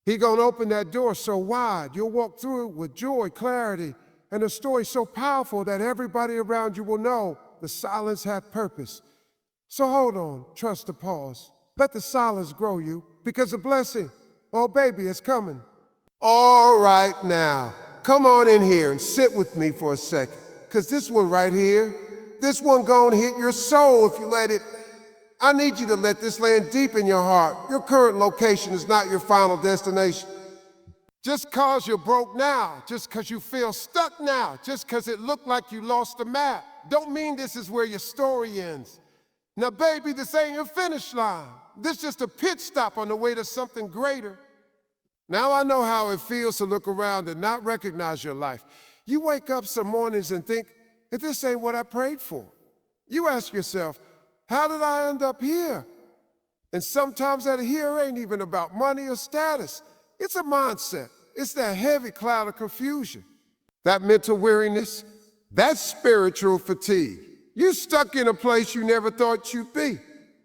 he gonna open that door so wide, you'll walk through it with joy, clarity, and a story so powerful that everybody around you will know the silence had purpose. So hold on, trust the pause. Let the silence grow you, because a blessing, oh baby, it's coming. All right now, come on in here and sit with me for a second, because this one right here, this one gonna hit your soul if you let it. I need you to let this land deep in your heart. Your current location is not your final destination. Just cause you're broke now, just cause you feel stuck now, just cause it looked like you lost the map, don't mean this is where your story ends. Now baby, this ain't your finish line. This is just a pit stop on the way to something greater. Now I know how it feels to look around and not recognize your life. You wake up some mornings and think, if this ain't what I prayed for. You ask yourself, how did I end up here? And sometimes that here ain't even about money or status. It's a mindset. It's that heavy cloud of confusion. That mental weariness, that's spiritual fatigue. You're stuck in a place you never thought you'd be.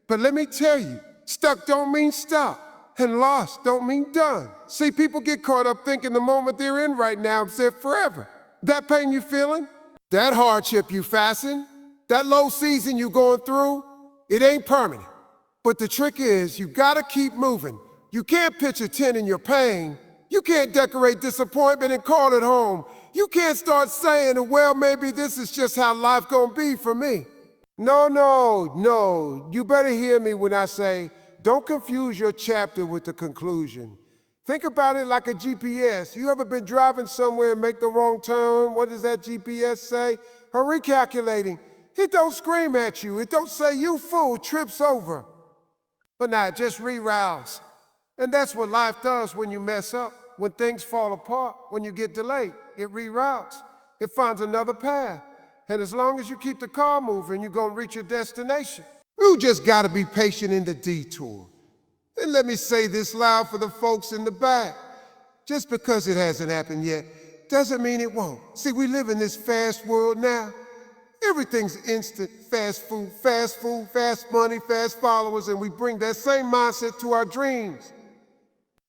But let me tell you, stuck don't mean stop, and lost don't mean done. See, people get caught up thinking the moment they're in right now is there forever. That pain you feeling, that hardship you facing, that low season you going through, it ain't permanent. But the trick is, you gotta keep moving. You can't pitch a tent in your pain. You can't decorate disappointment and call it home. You can't start saying, well, maybe this is just how life gonna be for me. No. You better hear me when I say, don't confuse your chapter with the conclusion. Think about it like a GPS. You ever been driving somewhere and make the wrong turn? What does that GPS say? Or recalculating. It don't scream at you. It don't say you fool, trips over. But nah, just reroutes. And that's what life does when you mess up, when things fall apart, when you get delayed. It reroutes. It finds another path. And as long as you keep the car moving, you're gonna reach your destination. You just gotta be patient in the detour. And let me say this loud for the folks in the back. Just because it hasn't happened yet, doesn't mean it won't. See, we live in this fast world now. Everything's instant, fast food, fast money, fast followers, and we bring that same mindset to our dreams.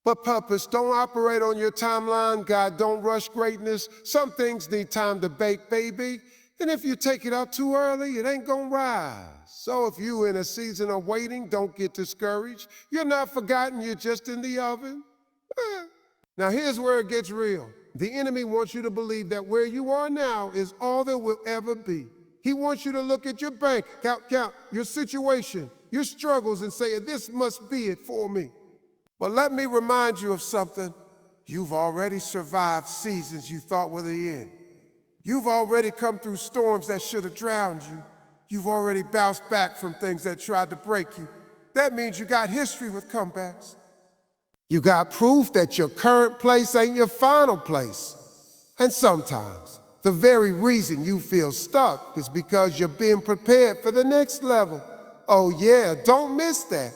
But purpose, don't operate on your timeline. God, don't rush greatness. Some things need time to bake, baby. And if you take it out too early, it ain't gonna rise. So if you in a season of waiting, don't get discouraged. You're not forgotten, you're just in the oven. Now here's where it gets real. The enemy wants you to believe that where you are now is all there will ever be. He wants you to look at your bank, count your situation, your struggles, and say, this must be it for me. But let me remind you of something. You've already survived seasons you thought were the end. You've already come through storms that should have drowned you. You've already bounced back from things that tried to break you. That means you got history with comebacks. You got proof that your current place ain't your final place. And sometimes, the very reason you feel stuck is because you're being prepared for the next level. Oh yeah, don't miss that.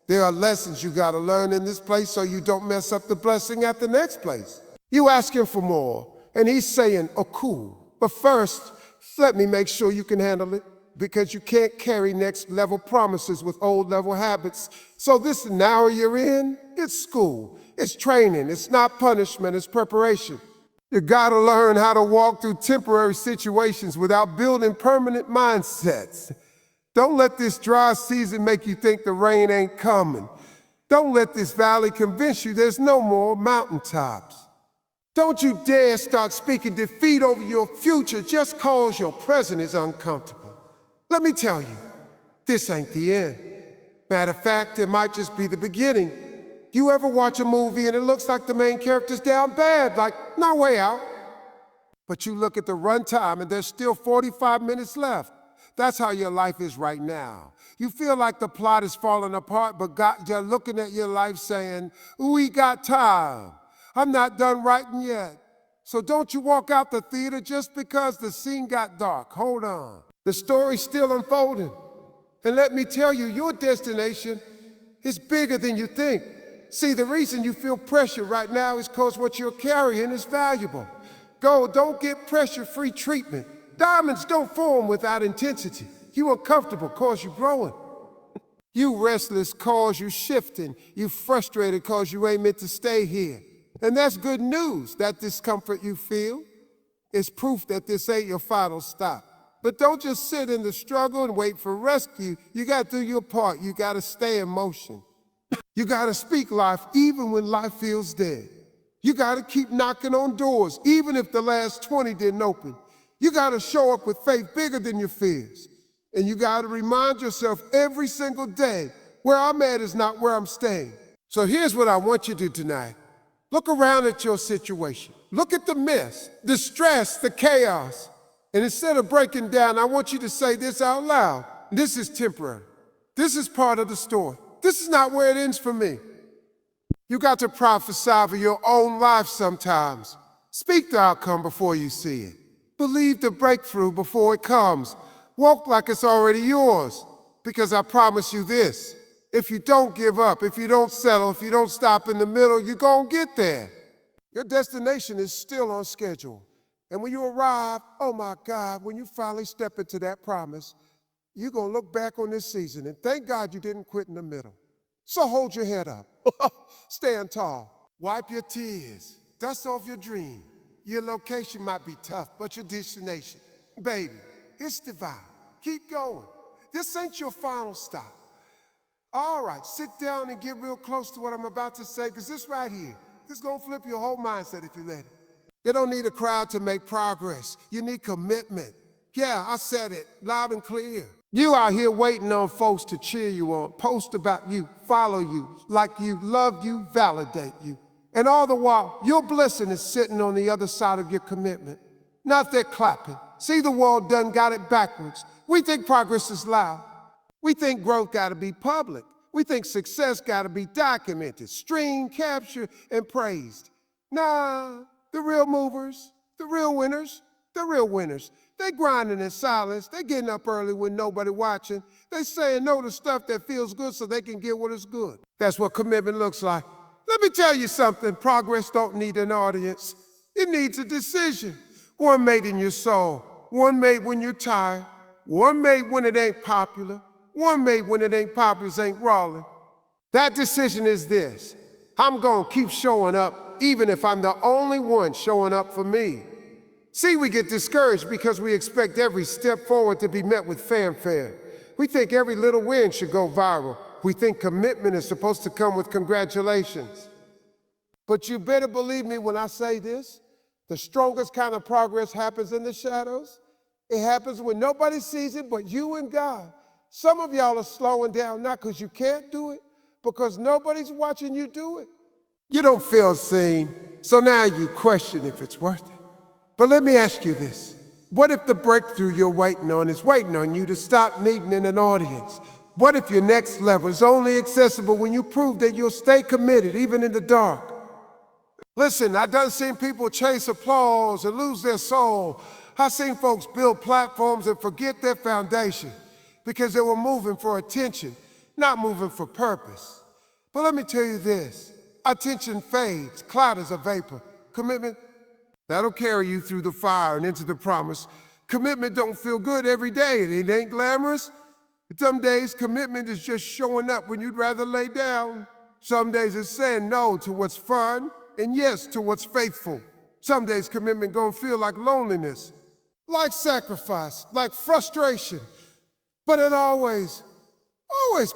There are lessons you gotta learn in this place so you don't mess up the blessing at the next place. You ask him for more, and he's saying, oh cool. But first, let me make sure you can handle it, because you can't carry next level promises with old level habits. So this now you're in, it's school, it's training, it's not punishment, it's preparation. You gotta learn how to walk through temporary situations without building permanent mindsets. Don't let this dry season make you think the rain ain't coming. Don't let this valley convince you there's no more mountaintops. Don't you dare start speaking defeat over your future just cause your present is uncomfortable. Let me tell you, this ain't the end. Matter of fact, it might just be the beginning. You ever watch a movie and it looks like the main character's down bad, like no way out? But you look at the runtime and there's still 45 minutes left. That's how your life is right now. You feel like the plot is falling apart, but you're looking at your life saying, we got time. I'm not done writing yet. So don't you walk out the theater just because the scene got dark. Hold on. The story's still unfolding. And let me tell you, your destination is bigger than you think. See, the reason you feel pressure right now is because what you're carrying is valuable. Gold don't get pressure-free treatment. Diamonds don't form without intensity. You uncomfortable cause you growing. You restless cause you shifting. You frustrated cause you ain't meant to stay here. And that's good news. That discomfort you feel is proof that this ain't your final stop. But don't just sit in the struggle and wait for rescue. You gotta do your part. You gotta stay in motion. You gotta speak life even when life feels dead. You gotta keep knocking on doors even if the last 20 didn't open. You gotta show up with faith bigger than your fears. And you gotta remind yourself every single day, where I'm at is not where I'm staying. So here's what I want you to do tonight. Look around at your situation. Look at the mess, the stress, the chaos. And instead of breaking down, I want you to say this out loud. This is temporary. This is part of the story. This is not where it ends for me. You got to prophesy over your own life sometimes. Speak the outcome before you see it. Believe the breakthrough before it comes. Walk like it's already yours. Because I promise you this, if you don't give up, if you don't settle, if you don't stop in the middle, you're gonna get there. Your destination is still on schedule. And when you arrive, oh my God, when you finally step into that promise, you're gonna look back on this season and thank God you didn't quit in the middle. So hold your head up, stand tall, wipe your tears, dust off your dream. Your location might be tough, but your destination, baby, it's divine. Keep going. This ain't your final stop. All right, sit down and get real close to what I'm about to say, because this right here, this is gonna flip your whole mindset if you let it. You don't need a crowd to make progress. You need commitment. Yeah, I said it loud and clear. You out here waiting on folks to cheer you on, post about you, follow you, like you, love you, validate you. And all the while, your blessing is sitting on the other side of your commitment. Not there clapping. See, the world done got it backwards. We think progress is loud. We think growth got to be public. We think success got to be documented, streamed, captured, and praised. Nah, the real movers, the real winners, they grinding in silence. They getting up early with nobody watching. They saying no to stuff that feels good so they can get what is good. That's what commitment looks like. Let me tell you something, progress don't need an audience. It needs a decision. One made in your soul, one made when you're tired, one made when it ain't popular, one made when it ain't popular, ain't rolling. That decision is this: I'm gonna keep showing up even if I'm the only one showing up for me. See, we get discouraged because we expect every step forward to be met with fanfare. We think every little win should go viral. We think commitment is supposed to come with congratulations. But you better believe me when I say this, the strongest kind of progress happens in the shadows. It happens when nobody sees it but you and God. Some of y'all are slowing down not because you can't do it, because nobody's watching you do it. You don't feel seen, so now you question if it's worth it. But let me ask you this. What if the breakthrough you're waiting on is waiting on you to stop needing an audience? What if your next level is only accessible when you prove that you'll stay committed even in the dark? Listen, I done seen people chase applause and lose their soul. I seen folks build platforms and forget their foundation because they were moving for attention, not moving for purpose. But let me tell you this, attention fades, cloud is a vapor. Commitment, that'll carry you through the fire and into the promise. Commitment don't feel good every day, and it ain't glamorous. Some days, commitment is just showing up when you'd rather lay down. Some days it's saying no to what's fun and yes to what's faithful. Some days, commitment gonna feel like loneliness, like sacrifice, like frustration. But it always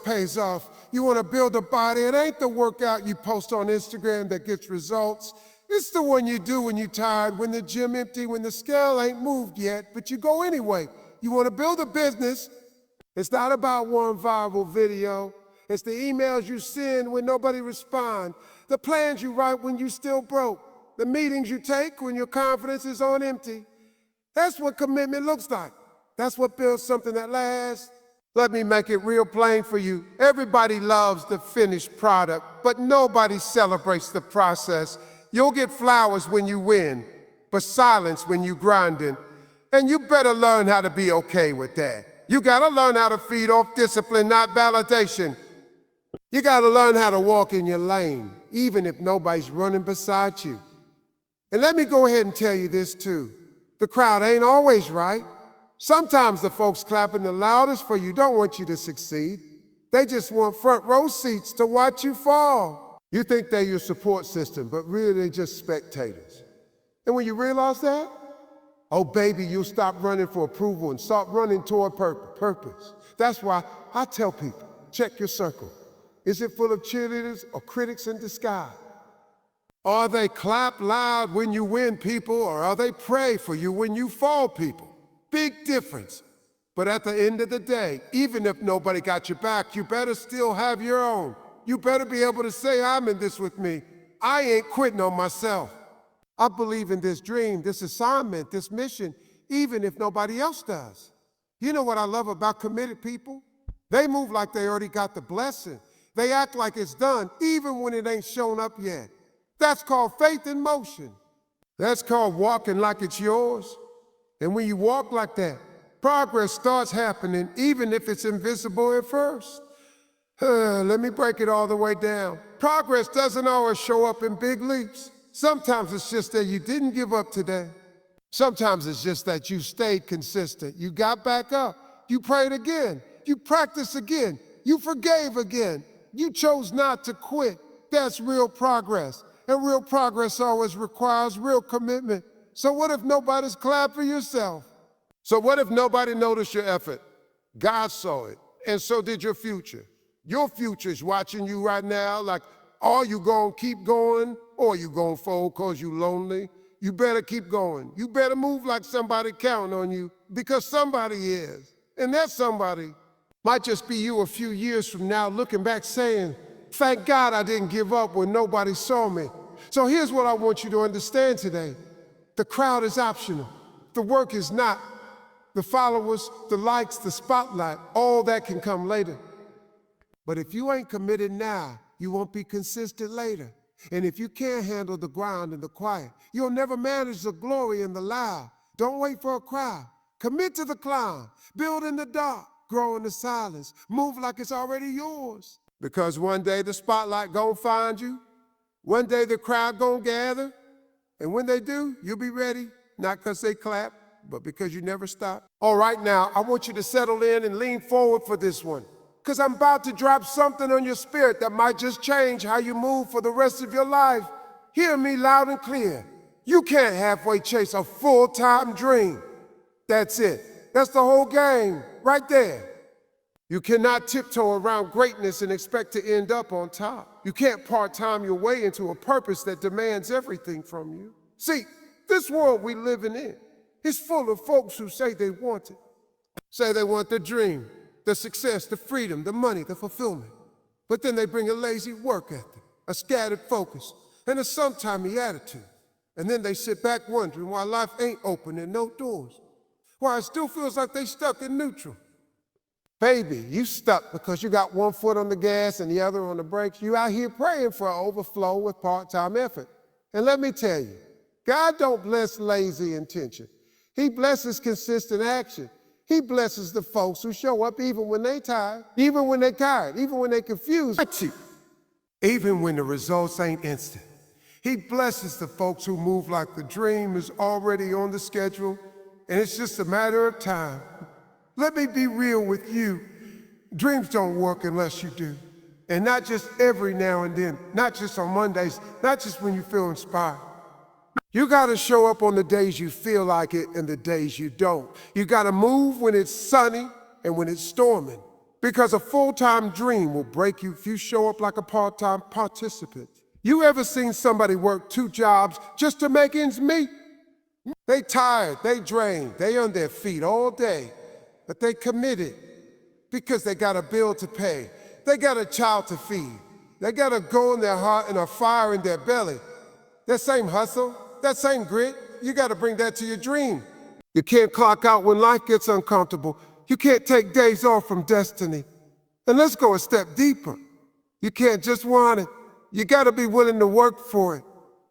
pays off. You wanna build a body, it ain't the workout you post on Instagram that gets results. It's the one you do when you're tired, when the gym empty, when the scale ain't moved yet, but you go anyway. You wanna build a business. It's not about one viral video. It's the emails you send when nobody responds, the plans you write when you still broke, the meetings you take when your confidence is on empty. That's what commitment looks like. That's what builds something that lasts. Let me make it real plain for you. Everybody loves the finished product, but nobody celebrates the process. You'll get flowers when you win, but silence when you grinding. And you better learn how to be okay with that. You gotta learn how to feed off discipline, not validation. You gotta learn how to walk in your lane, even if nobody's running beside you. And let me go ahead and tell you this too. The crowd ain't always right. Sometimes the folks clapping the loudest for you don't want you to succeed. They just want front row seats to watch you fall. You think they're your support system, but really they're just spectators. And when you realize that, oh baby, you'll stop running for approval and start running toward purpose. That's why I tell people, check your circle. Is it full of cheerleaders or critics in disguise? Are they clap loud when you win, people, or are they pray for you when you fall, people? Big difference. But at the end of the day, even if nobody got your back, you better still have your own. You better be able to say, I'm in this with me. I ain't quitting on myself. I believe in this dream, this assignment, this mission, even if nobody else does. You know what I love about committed people? They move like they already got the blessing. They act like it's done, even when it ain't shown up yet. That's called faith in motion. That's called walking like it's yours. And when you walk like that, progress starts happening, even if it's invisible at first. Let me break it all the way down. Progress doesn't always show up in big leaps. Sometimes it's just that you didn't give up today. Sometimes it's just that you stayed consistent. You got back up. You prayed again. You practiced again. You forgave again. You chose not to quit. That's real progress. And real progress always requires real commitment. So what if nobody's clapped for yourself? So what if nobody noticed your effort? God saw it, and so did your future. Your future's watching you right now, like, are you gonna keep going, or you gonna fold cause you lonely? You better keep going. You better move like somebody counting on you, because somebody is. And that somebody might just be you a few years from now looking back saying, thank God I didn't give up when nobody saw me. So here's what I want you to understand today. The crowd is optional. The work is not. The followers, the likes, the spotlight, all that can come later. But if you ain't committed now, you won't be consistent later. And if you can't handle the ground and the quiet, you'll never manage the glory and the loud. Don't wait for a crowd. Commit to the climb. Build in the dark. Grow in the silence. Move like it's already yours. Because one day the spotlight gonna find you. One day the crowd gonna gather. And when they do, you'll be ready. Not because they clap, but because you never stop. All right, now, I want you to settle in and lean forward for this one. Because I'm about to drop something on your spirit that might just change how you move for the rest of your life. Hear me loud and clear. You can't halfway chase a full-time dream. That's it. That's the whole game, right there. You cannot tiptoe around greatness and expect to end up on top. You can't part-time your way into a purpose that demands everything from you. See, this world we living in is full of folks who say they want it. Say they want the dream, the success, the freedom, the money, the fulfillment. But then they bring a lazy work ethic, a scattered focus, and a sometimey attitude. And then they sit back wondering why life ain't opening no doors. Why it still feels like they stuck in neutral. Baby, you stuck because you got one foot on the gas and the other on the brakes. You out here praying for an overflow with part-time effort. And let me tell you, God don't bless lazy intention. He blesses consistent action. He blesses the folks who show up even when they tired, even when they tired, even when they confused, even when the results ain't instant. He blesses the folks who move like the dream is already on the schedule and it's just a matter of time. Let me be real with you. Dreams don't work unless you do. And not just every now and then, not just on Mondays, not just when you feel inspired. You gotta show up on the days you feel like it and the days you don't. You gotta move when it's sunny and when it's storming. Because a full-time dream will break you if you show up like a part-time participant. You ever seen somebody work 2 jobs just to make ends meet? They tired, they drained, they on their feet all day, but they committed because they got a bill to pay. They got a child to feed. They got a goal in their heart and a fire in their belly. That same hustle, that same grit, you got to bring that to your dream. You can't clock out when life gets uncomfortable. You can't take days off from destiny. And let's go a step deeper. You can't just want it. You got to be willing to work for it.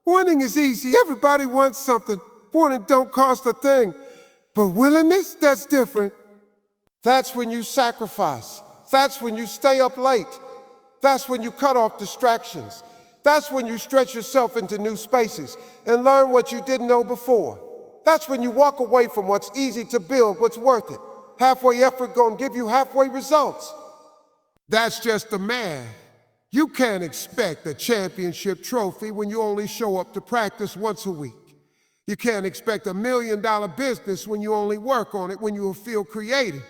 Wanting is easy. Everybody wants something. Wanting don't cost a thing. But willingness, that's different. That's when you sacrifice. That's when you stay up late. That's when you cut off distractions. That's when you stretch yourself into new spaces and learn what you didn't know before. That's when you walk away from what's easy to build, what's worth it. Halfway effort gonna give you halfway results. That's just the math. You can't expect a championship trophy when you only show up to practice once a week. You can't expect $1 million business when you only work on it when you feel creative.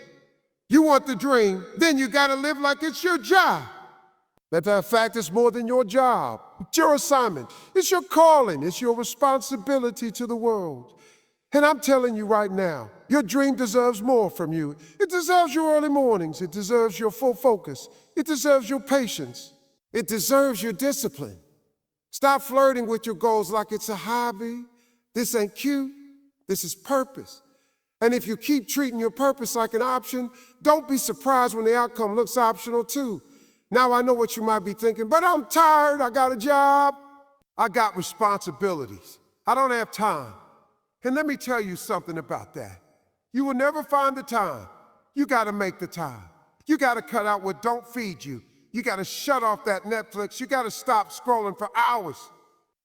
You want the dream, then you gotta live like it's your job. Matter of fact, it's more than your job. It's your assignment. It's your calling. It's your responsibility to the world. And I'm telling you right now, your dream deserves more from you. It deserves your early mornings. It deserves your full focus. It deserves your patience. It deserves your discipline. Stop flirting with your goals like it's a hobby. This ain't cute. This is purpose. And if you keep treating your purpose like an option, don't be surprised when the outcome looks optional too. Now I know what you might be thinking, but I'm tired, I got a job, I got responsibilities, I don't have time. And let me tell you something about that. You will never find the time. You gotta make the time. You gotta cut out what don't feed you. You gotta shut off that Netflix. You gotta stop scrolling for hours.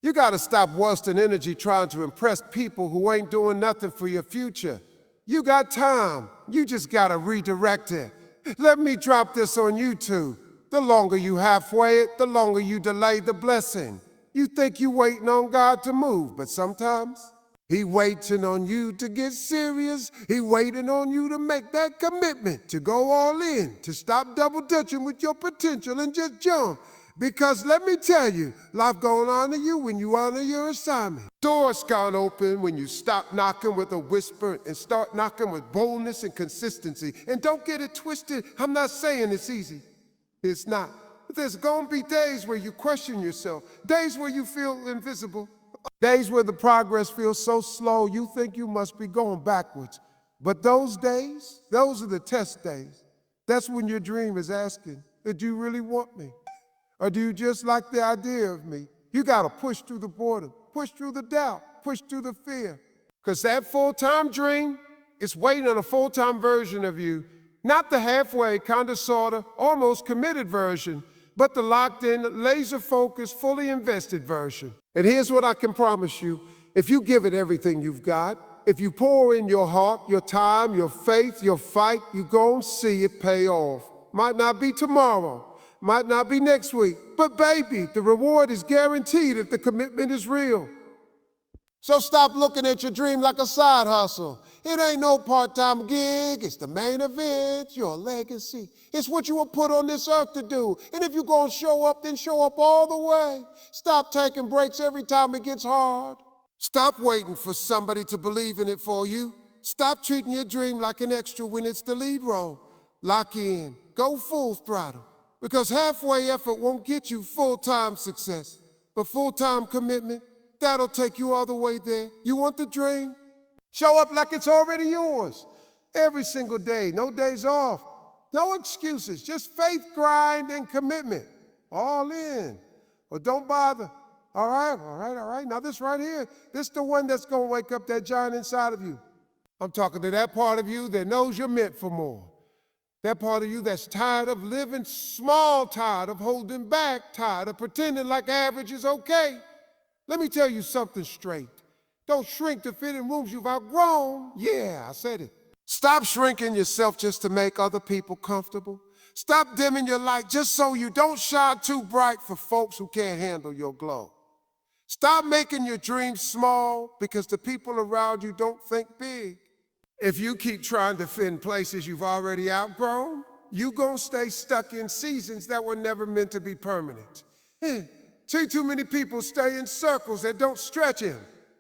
You gotta stop wasting energy trying to impress people who ain't doing nothing for your future. You got time, you just gotta redirect it. Let me drop this on YouTube. The longer you halfway it, the longer you delay the blessing. You think you waiting on God to move, but sometimes He waiting on you to get serious. He waiting on you to make that commitment, to go all in, to stop double dutching with your potential and just jump. Because let me tell you, life gonna honor you when you honor your assignment. Doors gonna open when you stop knocking with a whisper and start knocking with boldness and consistency. And don't get it twisted, I'm not saying it's easy. It's not. There's gonna be days where you question yourself, days where you feel invisible, days where the progress feels so slow you think you must be going backwards. But those days, those are the test days. That's when your dream is asking, do you really want me? Or do you just like the idea of me? You gotta push through the boredom, push through the doubt, push through the fear. Because that full-time dream is waiting on a full-time version of you. Not the halfway, kinda, sorta, almost committed version, but the locked-in, laser-focused, fully invested version. And here's what I can promise you. If you give it everything you've got, if you pour in your heart, your time, your faith, your fight, you gon' see it pay off. Might not be tomorrow, might not be next week, but baby, the reward is guaranteed if the commitment is real. So stop looking at your dream like a side hustle. It ain't no part-time gig, it's the main event, your legacy. It's what you were put on this earth to do. And if you're gonna show up, then show up all the way. Stop taking breaks every time it gets hard. Stop waiting for somebody to believe in it for you. Stop treating your dream like an extra when it's the lead role. Lock in, go full throttle. Because halfway effort won't get you full-time success. But full-time commitment, that'll take you all the way there. You want the dream? Show up like it's already yours. Every single day, no days off. No excuses, just faith, grind, and commitment. All in. Well, don't bother. All right. Now this right here, this the one that's gonna wake up that giant inside of you. I'm talking to that part of you that knows you're meant for more. That part of you that's tired of living small, tired of holding back, tired of pretending like average is okay. Let me tell you something straight. Don't shrink to fit in rooms you've outgrown. Yeah, I said it. Stop shrinking yourself just to make other people comfortable. Stop dimming your light just so you don't shine too bright for folks who can't handle your glow. Stop making your dreams small because the people around you don't think big. If you keep trying to fit in places you've already outgrown, you're gonna stay stuck in seasons that were never meant to be permanent. Too many people stay in circles that don't stretch him.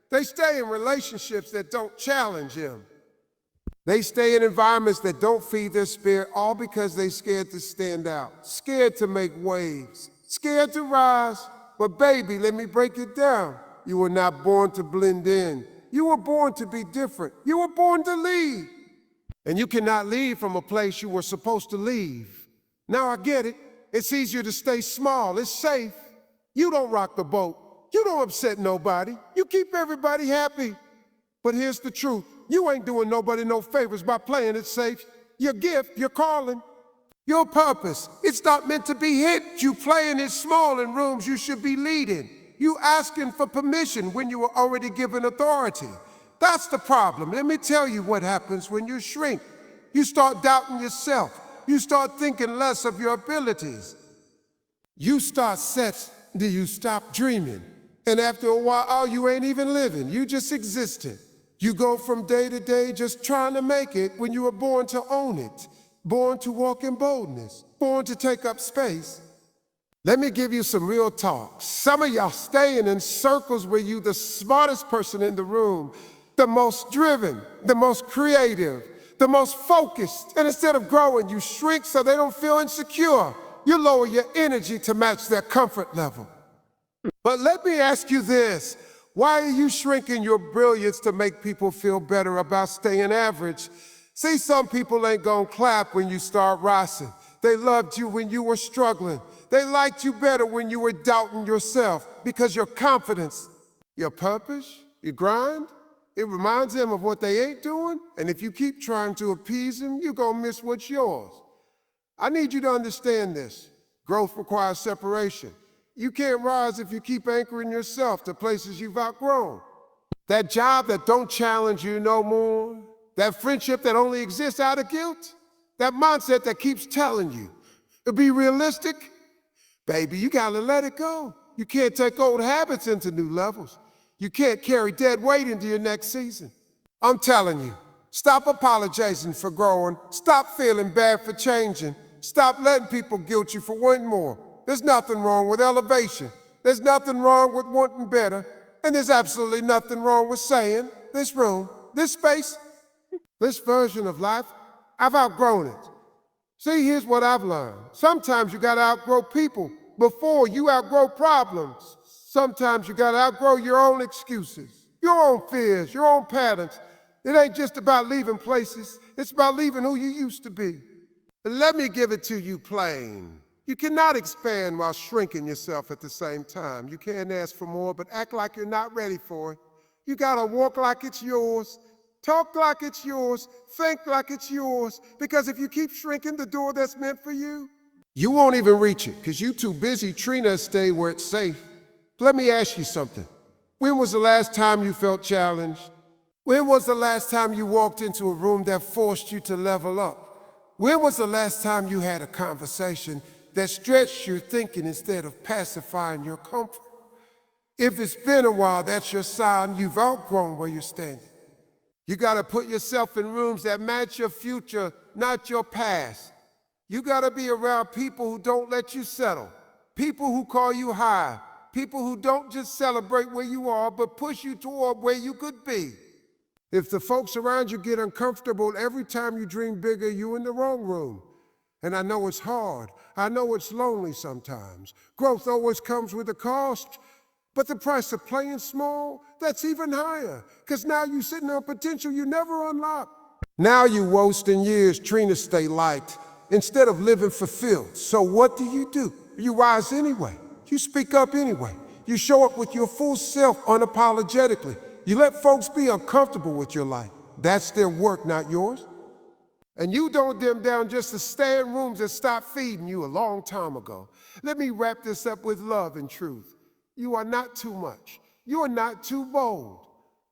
They stay in relationships that don't challenge him. They stay in environments that don't feed their spirit, all because they're scared to stand out, scared to make waves, scared to rise. But baby, let me break it down. You were not born to blend in. You were born to be different. You were born to lead. And you cannot leave from a place you were supposed to leave. Now I get it. It's easier to stay small. It's safe. You don't rock the boat. You don't upset nobody. You keep everybody happy. But here's the truth. You ain't doing nobody no favors by playing it safe. Your gift, your calling, your purpose, it's not meant to be hit. You playing it small in rooms you should be leading. You asking for permission when you were already given authority. That's the problem. Let me tell you what happens when you shrink. You start doubting yourself. You start thinking less of your abilities. You start you stop dreaming. And after a while, oh, you ain't even living. You just existing. You go from day to day just trying to make it when you were born to own it, born to walk in boldness, born to take up space. Let me give you some real talk. Some of y'all staying in circles where you the smartest person in the room, the most driven, the most creative, the most focused. And instead of growing, you shrink so they don't feel insecure. You lower your energy to match their comfort level. But let me ask you this. Why are you shrinking your brilliance to make people feel better about staying average? See, some people ain't gonna clap when you start rising. They loved you when you were struggling. They liked you better when you were doubting yourself because your confidence, your purpose, your grind, it reminds them of what they ain't doing. And if you keep trying to appease them, you're gonna miss what's yours. I need you to understand this. Growth requires separation. You can't rise if you keep anchoring yourself to places you've outgrown. That job that don't challenge you no more, that friendship that only exists out of guilt, that mindset that keeps telling you to be realistic, baby, you gotta let it go. You can't take old habits into new levels. You can't carry dead weight into your next season. I'm telling you, stop apologizing for growing. Stop feeling bad for changing. Stop letting people guilt you for wanting more. There's nothing wrong with elevation. There's nothing wrong with wanting better. And there's absolutely nothing wrong with saying, this room, this space, this version of life, I've outgrown it. See, here's what I've learned. Sometimes you gotta outgrow people before you outgrow problems. Sometimes you gotta outgrow your own excuses, your own fears, your own patterns. It ain't just about leaving places. It's about leaving who you used to be. Let me give it to you plain. You cannot expand while shrinking yourself at the same time. You can't ask for more, but act like you're not ready for it. You gotta walk like it's yours, talk like it's yours, think like it's yours, because if you keep shrinking the door that's meant for you, you won't even reach it, because you're too busy treating us to stay where it's safe. Let me ask you something. When was the last time you felt challenged? When was the last time you walked into a room that forced you to level up? When was the last time you had a conversation that stretched your thinking instead of pacifying your comfort? If it's been a while, that's your sign you've outgrown where you're standing. You gotta put yourself in rooms that match your future, not your past. You gotta be around people who don't let you settle, people who call you high, people who don't just celebrate where you are, but push you toward where you could be. If the folks around you get uncomfortable every time you dream bigger, you're in the wrong room. And I know it's hard. I know it's lonely sometimes. Growth always comes with a cost. But the price of playing small, that's even higher. Because now you're sitting on potential you never unlocked. Now you're wasting years trying to stay liked instead of living fulfilled. So what do? You rise anyway. You speak up anyway. You show up with your full self unapologetically. You let folks be uncomfortable with your life. That's their work, not yours. And you don't dim down just to stay in rooms that stopped feeding you a long time ago. Let me wrap this up with love and truth. You are not too much. You are not too bold,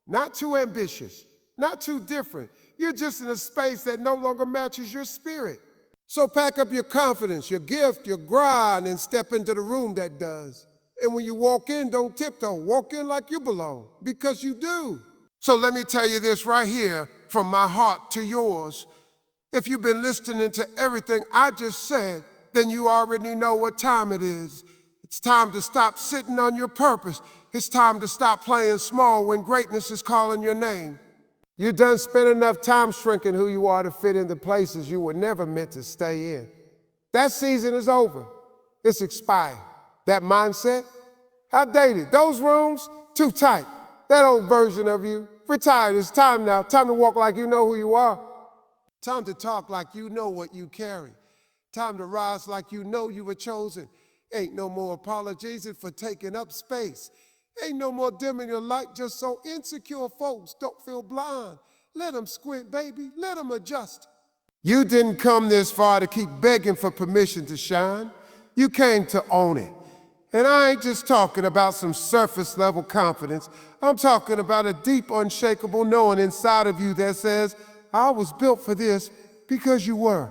not too ambitious, not too different. You're just in a space that no longer matches your spirit. So pack up your confidence, your gift, your grind, and step into the room that does. And when you walk in, don't tiptoe. Walk in like you belong, because you do. So let me tell you this right here, from my heart to yours. If you've been listening to everything I just said, then you already know what time it is. It's time to stop sitting on your purpose. It's time to stop playing small when greatness is calling your name. You done spent enough time shrinking who you are to fit into places you were never meant to stay in. That season is over. It's expired. That mindset, outdated. Those rooms, too tight. That old version of you, retired. It's time now. Time to walk like you know who you are. Time to talk like you know what you carry. Time to rise like you know you were chosen. Ain't no more apologizing for taking up space. Ain't no more dimming your light just so insecure folks don't feel blind. Let them squint, baby. Let them adjust. You didn't come this far to keep begging for permission to shine. You came to own it. And I ain't just talking about some surface level confidence. I'm talking about a deep, unshakable knowing inside of you that says, I was built for this because you were.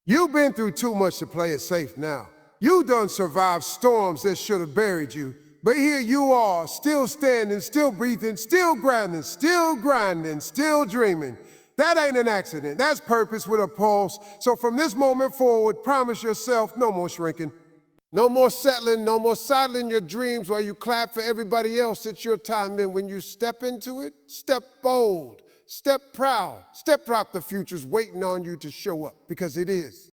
You've been through too much to play it safe now. You done survived storms that should have buried you. But here you are, still standing, still breathing, still grinding, still dreaming. That ain't an accident. That's purpose with a pulse. So from this moment forward, promise yourself no more shrinking. No more settling, no more sidling your dreams while you clap for everybody else. It's your time. Then when you step into it, step bold, step proud, step rock. The future's waiting on you to show up, because it is.